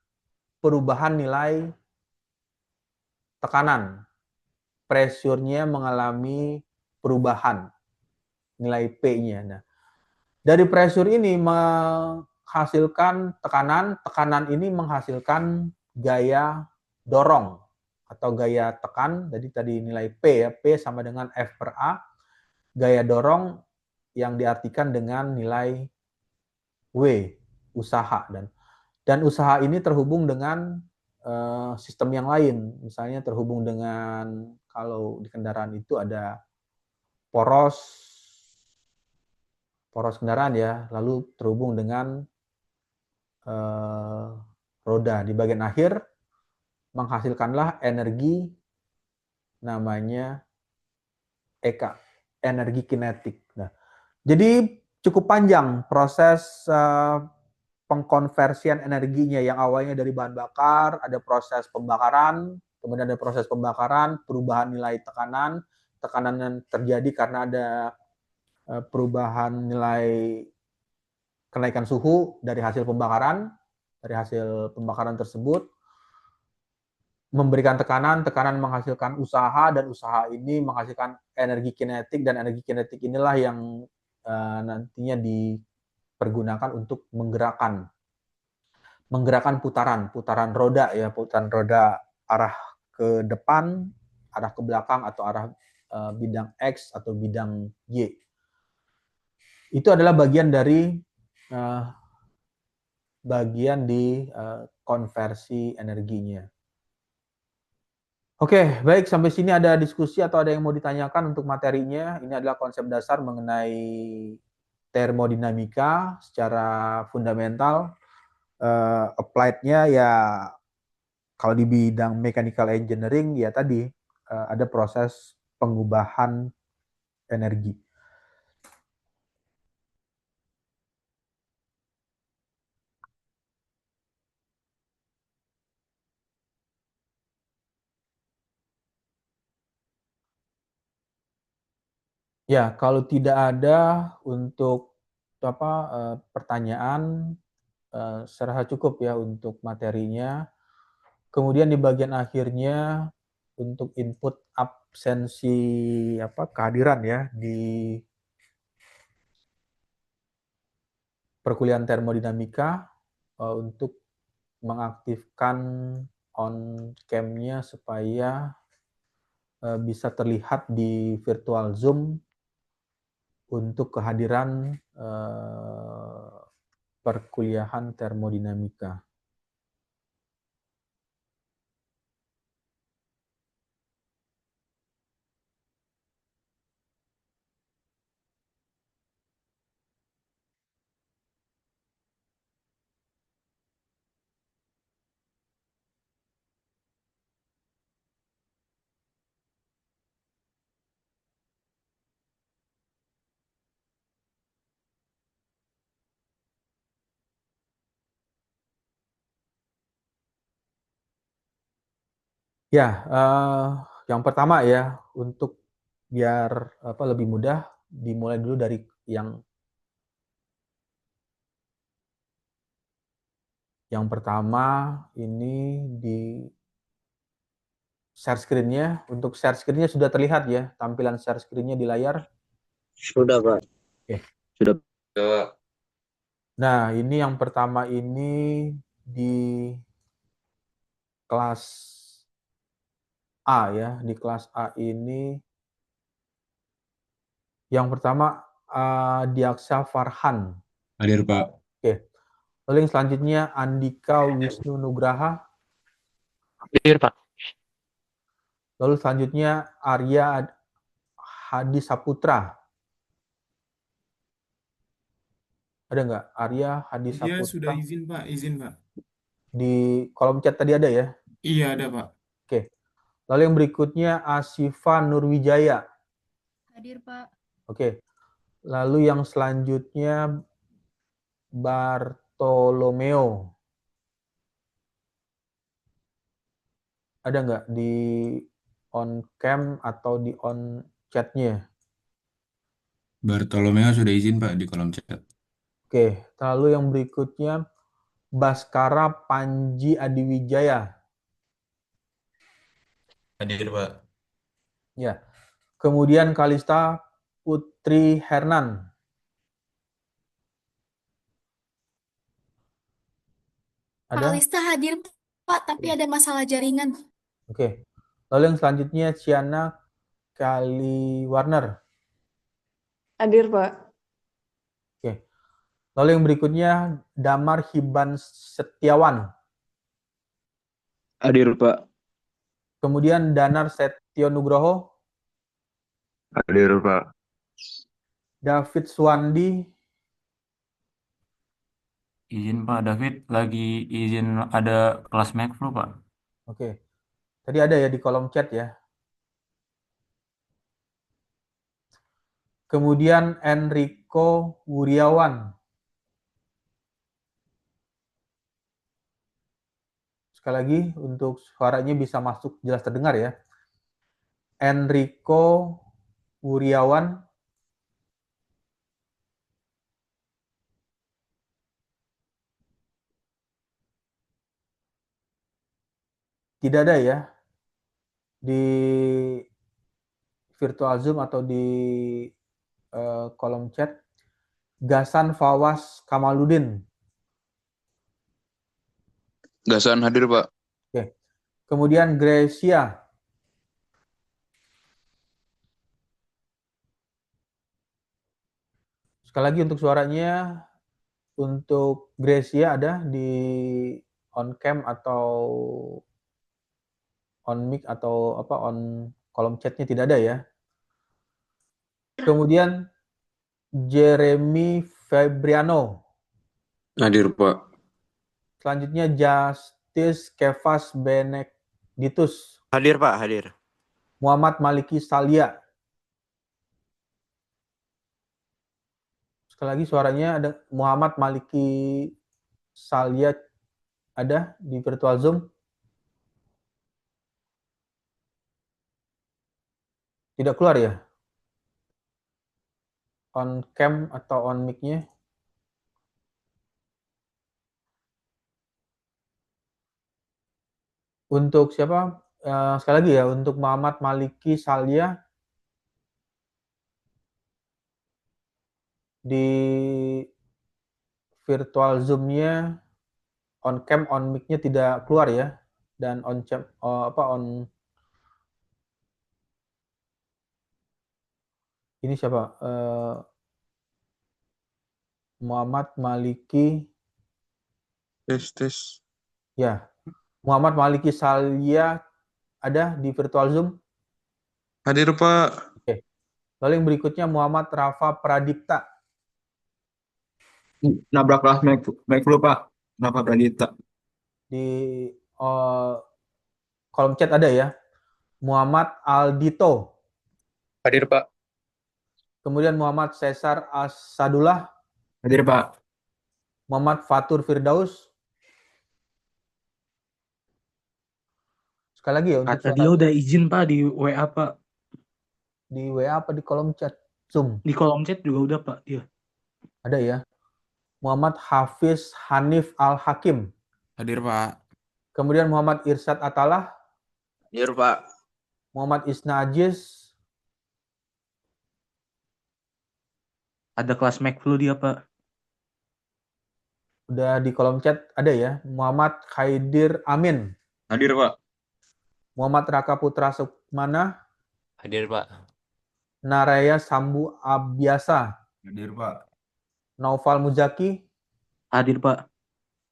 perubahan nilai tekanan. Pressure-nya mengalami perubahan nilai P-nya. Nah, dari pressure ini menghasilkan tekanan, tekanan ini menghasilkan gaya dorong atau gaya tekan. Jadi tadi nilai P ya, P sama dengan F per A. Gaya dorong yang diartikan dengan nilai W, usaha. Dan usaha ini terhubung dengan sistem yang lain. Misalnya terhubung dengan, kalau di kendaraan itu ada poros kendaraan ya, lalu terhubung dengan roda. Di bagian akhir menghasilkanlah energi namanya EK, energi kinetik. Nah, jadi cukup panjang proses pengkonversian energinya, yang awalnya dari bahan bakar, ada proses pembakaran, kemudian ada proses pembakaran, perubahan nilai tekanan, tekanan yang terjadi karena ada perubahan nilai kenaikan suhu dari hasil pembakaran tersebut, memberikan tekanan menghasilkan usaha, dan usaha ini menghasilkan energi kinetik, dan energi kinetik inilah yang nantinya dipergunakan untuk menggerakkan putaran roda ya, putaran roda arah ke depan, arah ke belakang, atau arah bidang X atau bidang Y. Itu adalah bagian dari konversi energinya. Oke, baik, sampai sini ada diskusi atau ada yang mau ditanyakan untuk materinya? Ini adalah konsep dasar mengenai termodinamika secara fundamental. Applied-nya ya kalau di bidang mechanical engineering ya tadi ada proses pengubahan energi. Ya, kalau tidak ada untuk pertanyaan, saya rasa cukup ya untuk materinya. Kemudian di bagian akhirnya untuk input absensi kehadiran ya di perkuliahan termodinamika untuk mengaktifkan on cam-nya supaya bisa terlihat di virtual Zoom untuk kehadiran perkuliahan termodinamika. Ya, yang pertama ya, untuk biar lebih mudah, dimulai dulu dari yang pertama ini di share screen-nya. Untuk share screen-nya sudah terlihat ya, tampilan share screen-nya di layar. Sudah, Pak. Oke. Sudah. Nah, ini yang pertama ini di kelas A ya, di kelas A ini yang pertama Diaksa Farhan. Hadir, Pak. Oke. Lalu yang selanjutnya Andika Wisnu Nugraha. Hadir, Pak. Lalu selanjutnya Arya Hadi Saputra. Ada nggak? Arya Hadi Dia Saputra. sudah izin, Pak. Izin, Pak. Di kolom chat tadi ada ya? Iya, ada, Pak. Oke. Lalu yang berikutnya Asifa Nurwijaya. Hadir, Pak. Oke. Lalu yang selanjutnya Bartolomeo. Ada nggak di on cam atau di on chatnya? Bartolomeo sudah izin, Pak, di kolom chat. Oke. Lalu yang berikutnya Baskara Panji Adiwijaya. Hadir, Pak. Ya. Kemudian Kalista Putri Hernan. Ada? Kalista hadir, Pak, tapi ada masalah jaringan. Oke. Lalu yang selanjutnya Ciana Kali Warner. Hadir, Pak. Oke. Lalu yang berikutnya Damar Hiban Setiawan. Hadir, Pak. Kemudian Danar Setio Nugroho. Hadir, Pak. David Suwandi. Izin Pak David, lagi izin ada kelas Makflu Pak. Oke. Tadi ada ya di kolom chat ya. Kemudian Enrico Wuriawan. Sekali lagi untuk suaranya bisa masuk jelas terdengar ya. Enrico Wuriawan. Tidak ada ya di virtual Zoom atau di kolom chat. Gasan Fawas Kamaludin. Gasan hadir, Pak. Oke. Kemudian Gracia. Sekali lagi untuk suaranya, untuk Gracia ada di on cam atau on mic atau on kolom chatnya tidak ada ya. Kemudian Jeremy Febriano. Hadir, Pak. Selanjutnya Justice Kefas Benedictus. Hadir, Pak. Hadir. Muhammad Maliki Salia. Sekali lagi suaranya ada Muhammad Maliki Salia ada di virtual Zoom. Tidak keluar ya? On cam atau on mic-nya? Untuk siapa? Sekali lagi ya, untuk Muhammad Maliki Salia di virtual Zoom-nya on cam, on mic-nya tidak keluar ya, dan on cam, ini siapa? Muhammad Maliki, Tes. ya, Muhammad Maliki Salia ada di virtual Zoom. Hadir, Pak. Oke. Lalu yang berikutnya Muhammad Rafa Pradipta Nabrak kelas Mac Flu, Pak. Kenapa Pradita? di kolom chat ada ya. Muhammad Aldito, Hadir, Pak. kemudian Muhammad Cesar Asadullah, Hadir, Pak. Muhammad Fatur Firdaus. Sekali lagi ya, untuk Kata dia udah izin Pak di WA Pak. di WA apa di kolom chat Zoom? Di kolom chat juga udah Pak dia. Ada ya. Muhammad Hafiz Hanif Al-Hakim. Hadir, Pak. Kemudian Muhammad Irsyad Atalah, Hadir, Pak. Muhammad Isna Ajiz, Ada kelas Mac Flu dia Pak. udah di kolom chat ada ya. Muhammad Khaidir Amin, Hadir, Pak. Muhammad Raka Putra Sukmana, Hadir, Pak. Naraya Sambu Abiasa, Hadir, Pak. Naufal Muzaki, Hadir Pak.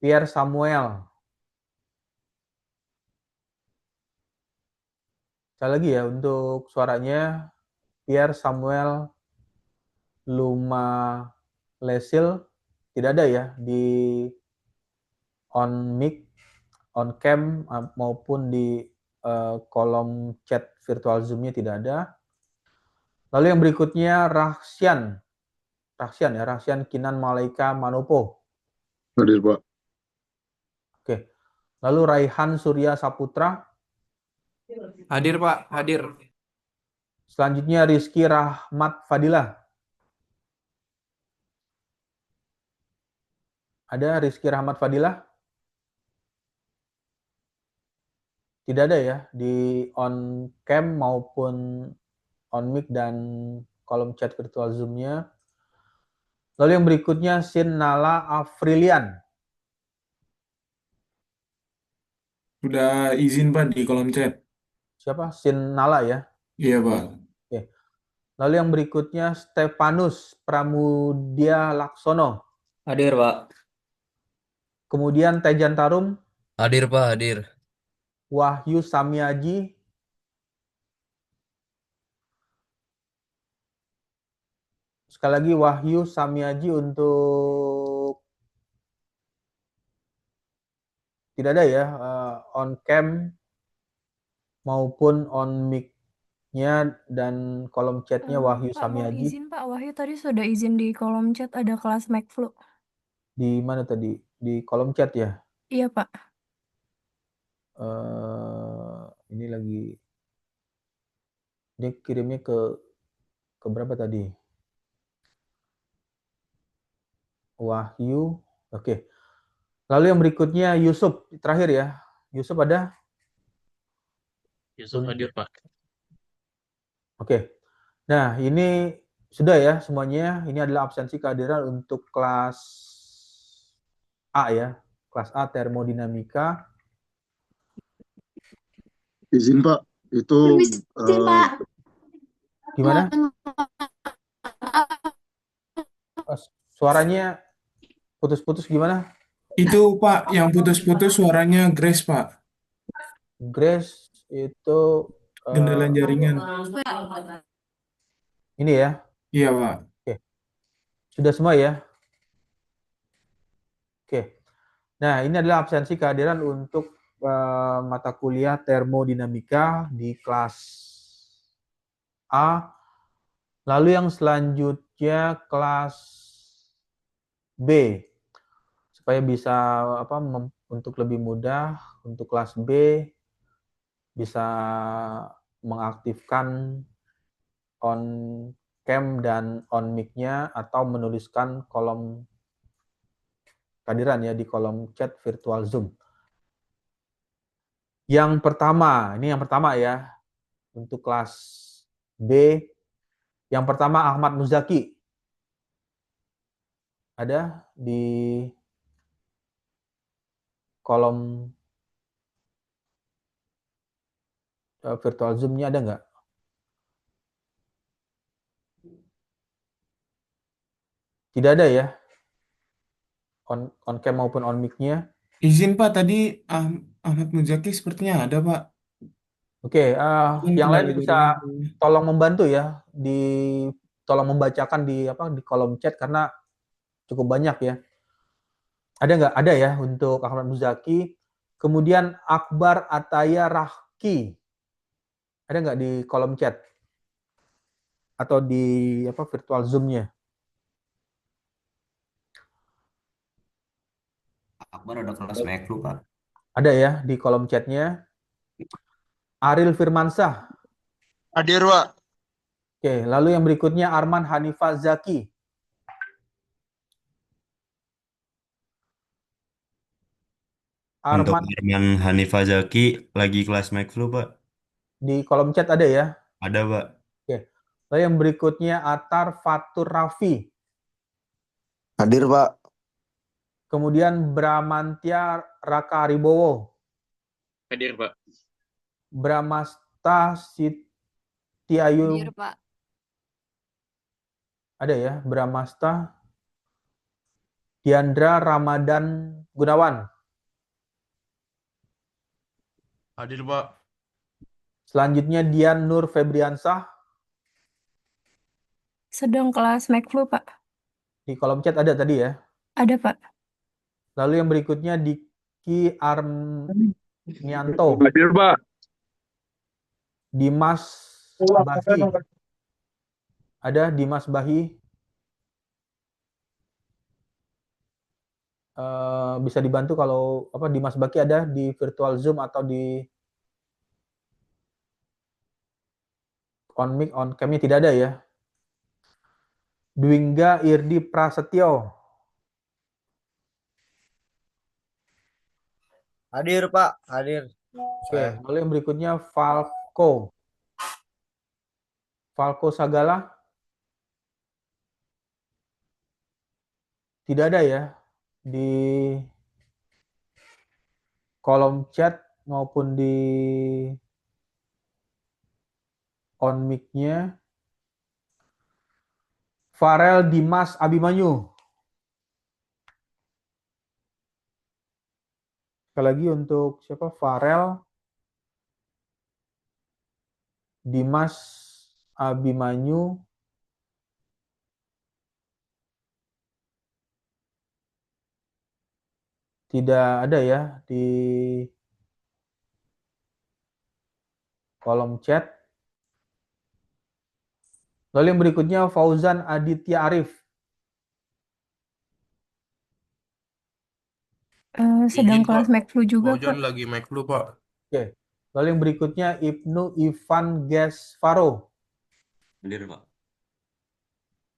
Pierre Samuel. Sekali lagi ya, untuk suaranya Pierre Samuel Luma Lesil tidak ada ya di on mic, on cam maupun di kolom chat virtual Zoom-nya tidak ada. Lalu yang berikutnya Rahsian Kinan Malaika Manopo. Hadir, Pak. Oke. Lalu Raihan Surya Saputra. Hadir, Pak. Hadir. Selanjutnya Rizky Rahmat Fadilah. Ada Rizky Rahmat Fadilah? Tidak ada ya di on cam maupun on mic dan kolom chat virtual Zoom-nya. Lalu yang berikutnya Sin Nala Afrilian. Sudah izin, Pak, di kolom chat. Siapa? Sin Nala ya? Iya, Pak. Oke. Lalu yang berikutnya Stefanus Pramudia Laksono. Hadir, Pak. Kemudian Tejan Tarum, Hadir, Pak. Hadir. Wahyu Samiaji, sekali lagi Wahyu Samiaji untuk tidak ada ya on cam maupun on mic-nya dan kolom chat-nya Wahyu Pak, mau Samiaji. izin Pak, Wahyu tadi sudah izin di kolom chat ada kelas Macflu. Di mana tadi? Di kolom chat ya? Iya Pak. Ini lagi dia kirimnya ke berapa tadi? Wahyu. Oke. Lalu yang berikutnya Yusuf, terakhir ya. Yusuf ada? Yusuf hadir Pak. Oke. Nah, ini sudah ya semuanya. Ini adalah absensi kehadiran untuk kelas A ya. Kelas A termodinamika. Izin Pak, itu Izin Pak. Gimana? Suaranya putus-putus gimana? Itu, Pak, yang putus-putus suaranya Grace, Pak. Grace itu Kendala jaringan. ini ya. Iya, Pak. Oke. Sudah semua ya? Oke. Nah, ini adalah absensi kehadiran untuk mata kuliah termodinamika di kelas A. Lalu yang selanjutnya kelas B. Supaya bisa untuk lebih mudah untuk kelas B bisa mengaktifkan on cam dan on mic-nya atau menuliskan kolom kehadiran ya di kolom chat virtual Zoom. Yang pertama, ini yang pertama ya, untuk kelas B. Yang pertama Ahmad Muzaki. Ada di kolom virtual Zoom-nya ada nggak? Tidak ada ya? On cam maupun on mic-nya. Izin Pak, tadi Ahmad Muzaki sepertinya ada Pak. Oke, yang lain Kembali bisa dari- tolong membantu ya, tolong membacakan di kolom chat karena cukup banyak ya. Ada nggak? Ada ya untuk Ahmad Muzaki. Kemudian Akbar Ataya Rahki. Ada nggak di kolom chat? Atau di virtual Zoom-nya? Akbar ada kelas Meklu, Pak. Ada ya di kolom chatnya. Aril Firmansyah. Hadir, Pak. Oke, lalu yang berikutnya Arman Hanifah Zaki. Untuk Arman Arman Hanifah Zaki lagi kelas Meklu, Pak. di kolom chat ada ya? Ada, Pak. Oke. Lalu yang berikutnya Atar Fatur Raffi. Hadir, Pak. Kemudian Bramantya Raka Aribowo. Hadir, Pak. Bramasta Sitiayu. Hadir, Pak. Ada ya, Bramasta. Diandra Ramadan Gunawan. Hadir, Pak. Selanjutnya Dian Nur Febriansah. Sedang kelas Mekflu, Pak. Di kolom chat ada tadi ya. Ada, Pak. Lalu yang berikutnya Diki Armianto. Hadir, Pak. Dimas Bahi. Ada Dimas Bahi. Bisa dibantu kalau Dimas Baki ada di virtual Zoom atau di on mic, on cam-nya tidak ada ya. Dwingga Irdi Prasetyo. Hadir, Pak. Hadir. Oke, lalu yang berikutnya Falco. Falco Sagala. Tidak ada ya di kolom chat maupun di on mic-nya. Farel Dimas Abimanyu. Sekali lagi untuk siapa? Farel Dimas Abimanyu. Tidak ada ya di kolom chat. Lalu yang berikutnya Fauzan Aditya Arif. Sedang Izin, kelas Pak. Mekflu juga, Fauzan Pak. lagi mic lu, Pak. Oke. Lalu yang berikutnya Ibnu Ivan Gesfaro. Hadir, Pak.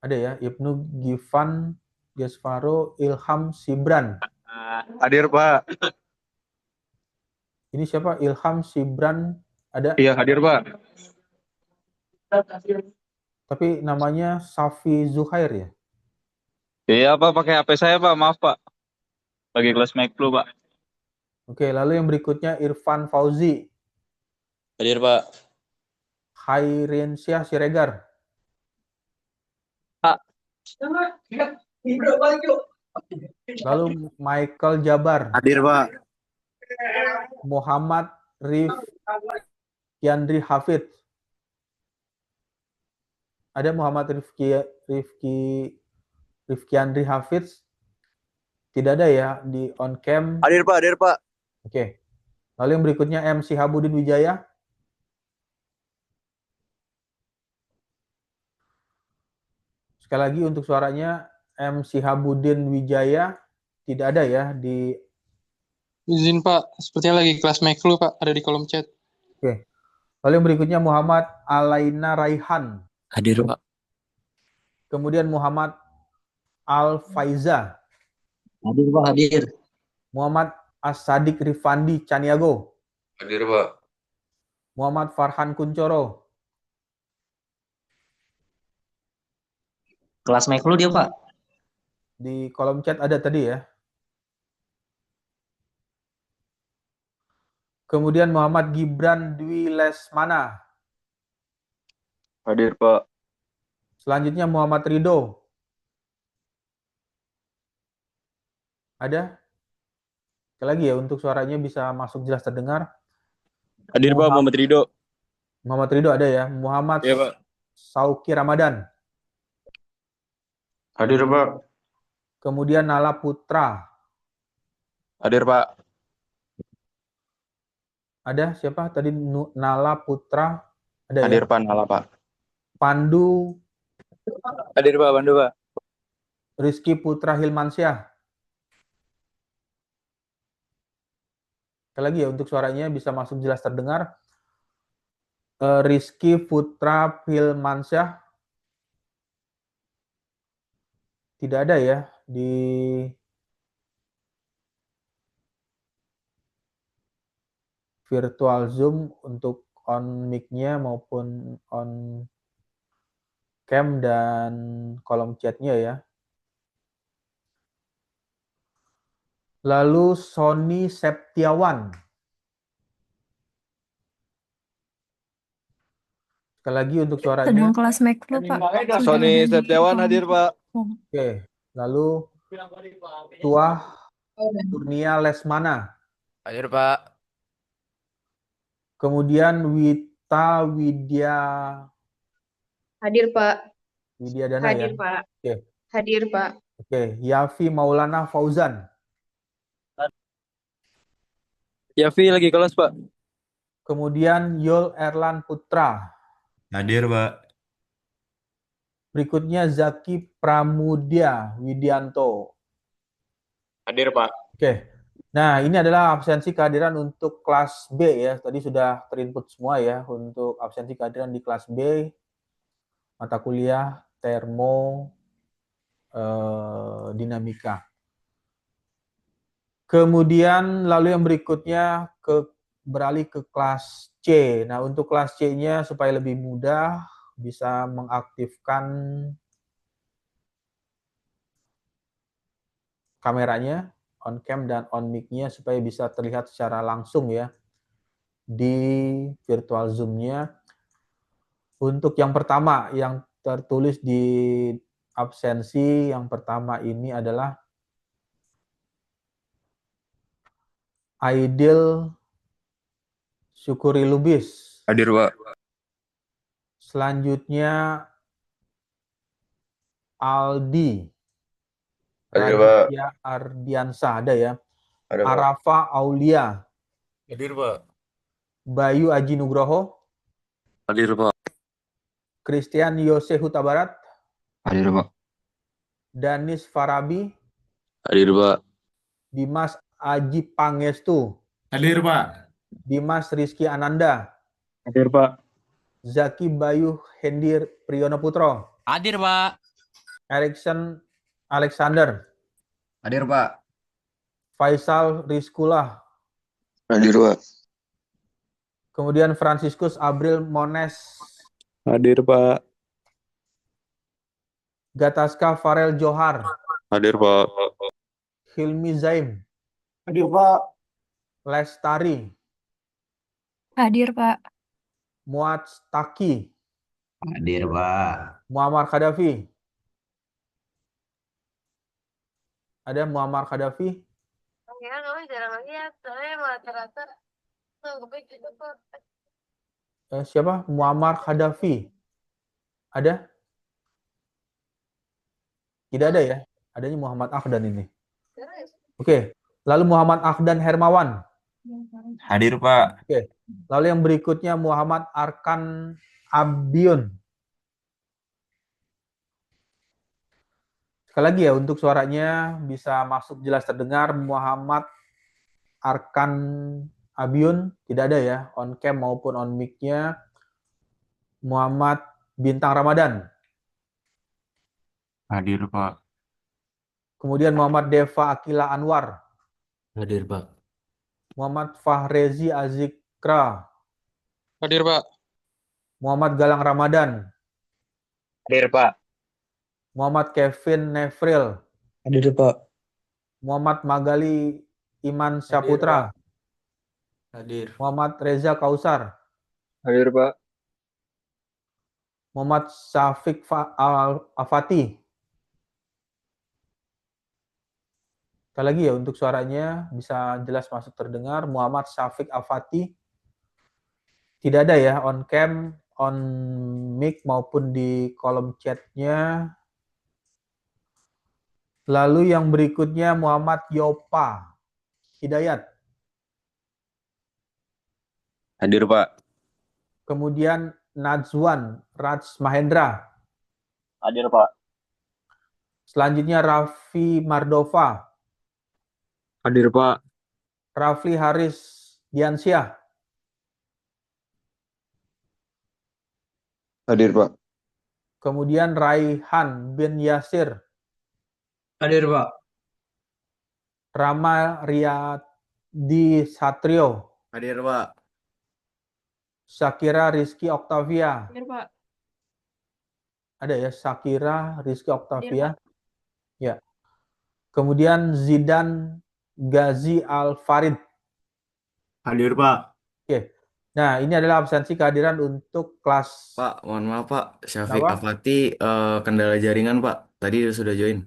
Ada ya, Ibnu Givan Gesfaro Ilham Sibran. Hadir, Pak. Ini siapa? Ilham Sibran ada? Iya, hadir, Pak. Tapi namanya Safi Zuhair ya? Iya, Pak. Pakai HP saya, Pak. Maaf, Pak. Lagi kelas mic lu, Pak. Oke, lalu yang berikutnya Irfan Fauzi. Hadir, Pak. Khairensyah Siregar. Lalu Michael Jabar. Hadir, Pak. Muhammad Rifkiandri Hafid. Ada Muhammad Rifkiandri Hafid. Tidak ada ya di on cam. Hadir, Pak. Hadir, Pak. Oke. Lalu yang berikutnya MC Habudin Wijaya. Sekali lagi untuk suaranya MC Habudin Wijaya tidak ada ya di. Izin Pak, sepertinya lagi kelas Meklu Pak, ada di kolom chat. Oke. Lalu yang berikutnya Muhammad Alaina Raihan. Hadir, Pak. Kemudian Muhammad Al Faiza. Hadir, Pak. Hadir. Muhammad As-Sadik Rifandi Caniago. Hadir, Pak. Muhammad Farhan Kuncoro. Kelas Meklu dia, Pak. Di kolom chat ada tadi ya. Kemudian Muhammad Gibran Dwi Lesmana. Hadir, Pak. Selanjutnya Muhammad Ridho. Ada? Sekali lagi ya, untuk suaranya bisa masuk jelas terdengar. Hadir, Pak. Muhammad Ridho. Muhammad Ridho ada ya. Muhammad Iya, Pak. Sauki Ramadan. Hadir, Pak. Kemudian Nala Putra. Hadir, Pak. Ada siapa tadi? Nala Putra. Ada ya. Hadir, Pak. Nala, Pak. Pandu Hadir, Pak. Pandu, Pak. Rizky Putra Hilmansyah. Sekali lagi ya, untuk suaranya bisa masuk jelas terdengar. Rizky Putra Hilmansyah. Tidak ada ya di virtual Zoom untuk on mic-nya maupun on cam dan kolom chat-nya ya. Lalu Sony Septiawan. Sekali lagi untuk suaranya. Sedang kelas Meklu, Pak. Sony Septiawan hadir, Pak. Oke, lalu Tuah Kurnia Lesmana. Hadir, Pak. Kemudian Wita Widya Hadir, Pak. Widyadana Hadir, ya. Pak. Oke. Hadir, Pak. Oke, Yafi Maulana Fauzan. Yafi lagi kelas, Pak. Kemudian Yul Erlan Putra. Hadir, Pak. Berikutnya Zaki Pramudya Widianto. Hadir, Pak. Oke. Nah, ini adalah absensi kehadiran untuk kelas B ya. Tadi sudah terinput semua ya untuk absensi kehadiran di kelas B. Mata kuliah termodinamika. Kemudian lalu yang berikutnya beralih ke kelas C. Nah, untuk kelas C-nya supaya lebih mudah bisa mengaktifkan kameranya, on cam dan on mic-nya supaya bisa terlihat secara langsung ya di virtual Zoom-nya. Untuk yang pertama yang tertulis di absensi yang pertama ini adalah Aidil Syukuri Lubis. Hadir, Pak. Selanjutnya Aldi Hadir, Pak. Raditya Ardiansa ada ya. Ada, Pak. Arafa Aulia. Hadir, Pak. Bayu Aji Nugroho. Hadir, Pak. Christian Yose Huta Barat. Hadir, Pak. Danis Farabi. Hadir, Pak. Dimas Aji Pangestu. Hadir, Pak. Dimas Rizky Ananda. Hadir, Pak. Zaki Bayu Hendir Priyono Putro. Hadir, Pak. Erikson Alexander. Hadir, Pak. Faisal Rizkula. Hadir, Pak. Kemudian Franciscus Abril Mones. Hadir, Pak. Gataska Farel Johar. Hadir, Pak. Hilmi Zaim. Hadir, Pak. Lestari. Hadir, Pak. Muad Taki. Hadir, Pak. Muammar Khadafi. Ada Muammar Khadafi? Ya, nggak jarang lihat. Soalnya rata-rata nggak gitu kok. Siapa? Muammar Khadafi. Ada? Tidak ada ya? Adanya Muhammad Akhdan ini. Oke. Lalu Muhammad Akhdan Hermawan. Hadir, Pak. Oke. Lalu yang berikutnya Muhammad Arkan Abiun. Sekali lagi ya, untuk suaranya bisa masuk jelas terdengar. Muhammad Arkan Abiun, tidak ada ya, on cam maupun on mic-nya. Muhammad Bintang Ramadan. Hadir, Pak. Kemudian Muhammad Deva Akila Anwar. Hadir, Pak. Muhammad Fahrezi Azik Fikra, Hadir, Pak. Muhammad Galang Ramadan, Hadir, Pak. Muhammad Kevin Nefril, Hadir, Pak. Muhammad Magali Iman Saputra, Hadir. Muhammad Reza Kausar, Hadir, Pak. Muhammad Syafiq Afati. Sekali lagi ya untuk suaranya bisa jelas masuk terdengar. Muhammad Syafiq Afati. Tidak ada ya on cam, on mic maupun di kolom chatnya. Lalu yang berikutnya Muhammad Yopa Hidayat. Hadir, Pak. Kemudian Najwan Raj Mahendra. Hadir, Pak. Selanjutnya Raffi Mardova. Hadir, Pak. Rafli Haris Diansyah. Hadir, Pak. Kemudian Raihan bin Yasir. Hadir, Pak. Rama Riyadi Satrio. Hadir, Pak. Syakira Rizky Oktavia. Hadir, Pak. Ada ya, Syakira Rizky Oktavia. Pak. Ya. Kemudian Zidan Gazi Al-Farid. Hadir, Pak. Oke. Nah, ini adalah absensi kehadiran untuk kelas. Pak, mohon maaf, Pak. Syafiq Kenapa? Afati kendala jaringan, Pak. Tadi sudah join.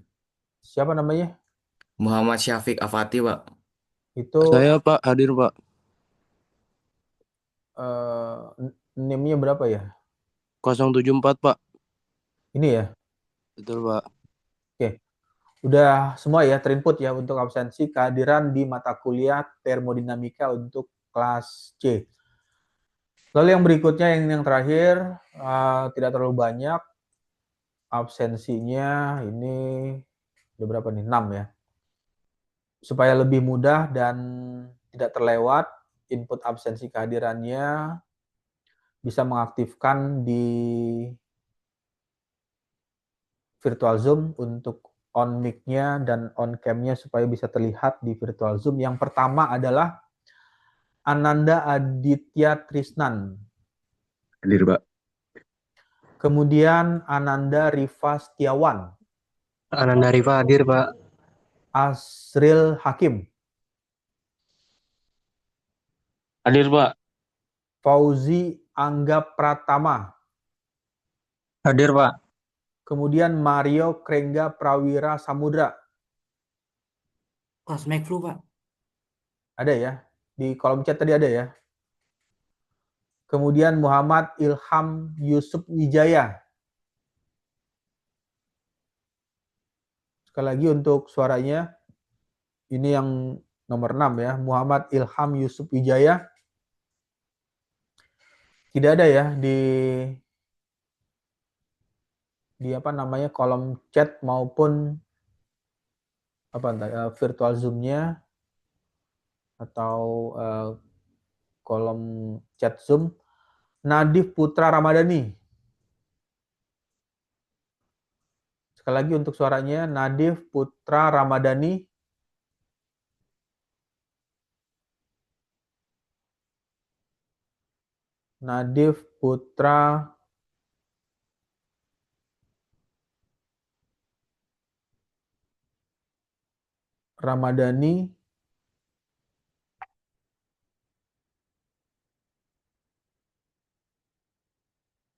Siapa namanya? Muhammad Syafiq Afati, Pak. Itu Pak. Hadir, Pak. name-nya berapa ya? 074, Pak. Ini ya. Betul, Pak. Oke. Udah semua ya terinput ya untuk absensi kehadiran di mata kuliah termodinamika untuk kelas C. Lalu yang berikutnya yang terakhir tidak terlalu banyak absensinya, ini udah berapa nih? 6 ya. Supaya lebih mudah dan tidak terlewat input absensi kehadirannya, bisa mengaktifkan di virtual Zoom untuk on mic-nya dan on cam-nya supaya bisa terlihat di virtual Zoom. Yang pertama adalah Ananda Aditya Trisnan. Hadir, Pak. Kemudian Ananda Rifa Setiawan. Ananda Rifa hadir, Pak. Asril Hakim. Hadir, Pak. Fauzi Angga Pratama. Hadir, Pak. Kemudian Mario Krengga Prawira Samudra. Kelas Make Flu, Pak. Ada ya? Di kolom chat tadi ada ya? Kemudian Muhammad Ilham Yusuf Wijaya. Sekali lagi untuk suaranya, ini yang nomor 6 ya, Muhammad Ilham Yusuf Wijaya. Tidak ada ya di apa namanya kolom chat maupun virtual Zoom-nya atau kolom chat Zoom. Nadif Putra Ramadhani. Sekali lagi untuk suaranya, Nadif Putra Ramadhani. Nadif Putra Ramadhani.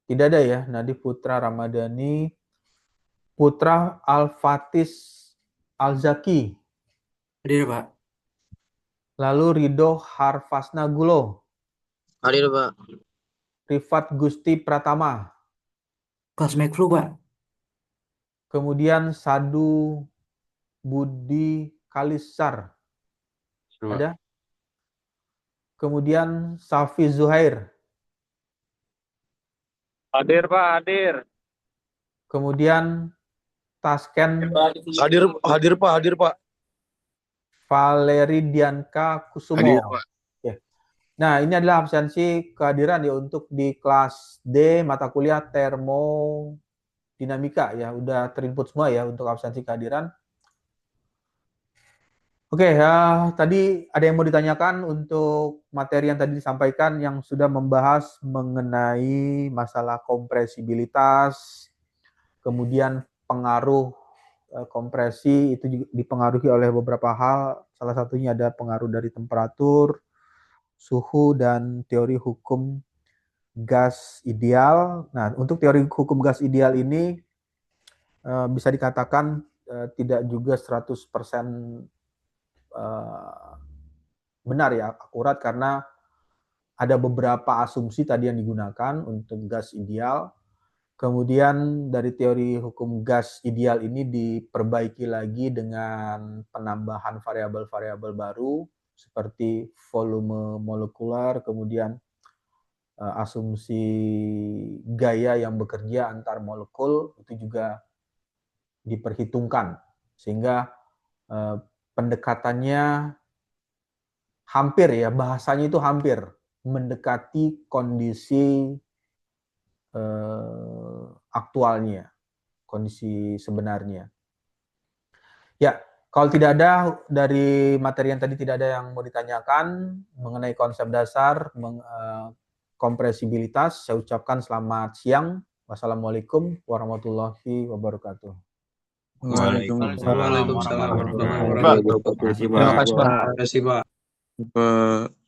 Tidak ada ya, Nadif Putra Ramadhani. Putra Al-Fatis Al-Zaki. Hadir, Pak. Lalu Ridho Harfasna Gulo. Hadir, Pak. Rifat Gusti Pratama. Kelas Make Flu, Pak. Kemudian Sadu Budi Kalisar. Ada? Kemudian Safi Zuhair. Hadir, Pak. Hadir. Kemudian Tasken Hadir, Pak. Valeri Dianka Kusumo. Hadir, Pak. Ya. Nah, ini adalah absensi kehadiran ya untuk di kelas D mata kuliah termodinamika ya. Udah terinput semua ya untuk absensi kehadiran. Oke, ya, tadi ada yang mau ditanyakan untuk materi yang tadi disampaikan yang sudah membahas mengenai masalah kompresibilitas, kemudian pengaruh kompresi itu juga dipengaruhi oleh beberapa hal, salah satunya ada pengaruh dari temperatur, suhu, dan teori hukum gas ideal. Nah, untuk teori hukum gas ideal ini bisa dikatakan tidak juga 100% benar ya, akurat, karena ada beberapa asumsi tadi yang digunakan untuk gas ideal. Kemudian dari teori hukum gas ideal ini diperbaiki lagi dengan penambahan variabel-variabel baru seperti volume molekuler, kemudian asumsi gaya yang bekerja antar molekul itu juga diperhitungkan, sehingga pendekatannya hampir ya, bahasanya itu hampir mendekati kondisi aktualnya, kondisi sebenarnya. Ya, kalau tidak ada dari materi yang tadi, tidak ada yang mau ditanyakan mengenai konsep dasar kompresibilitas, saya ucapkan selamat siang. Wassalamualaikum warahmatullahi wabarakatuh. Waalaikumsalam warahmatullahi Waalaikumsalam wabarakatuh. Terima kasih, Pak. Terima kasih, Pak.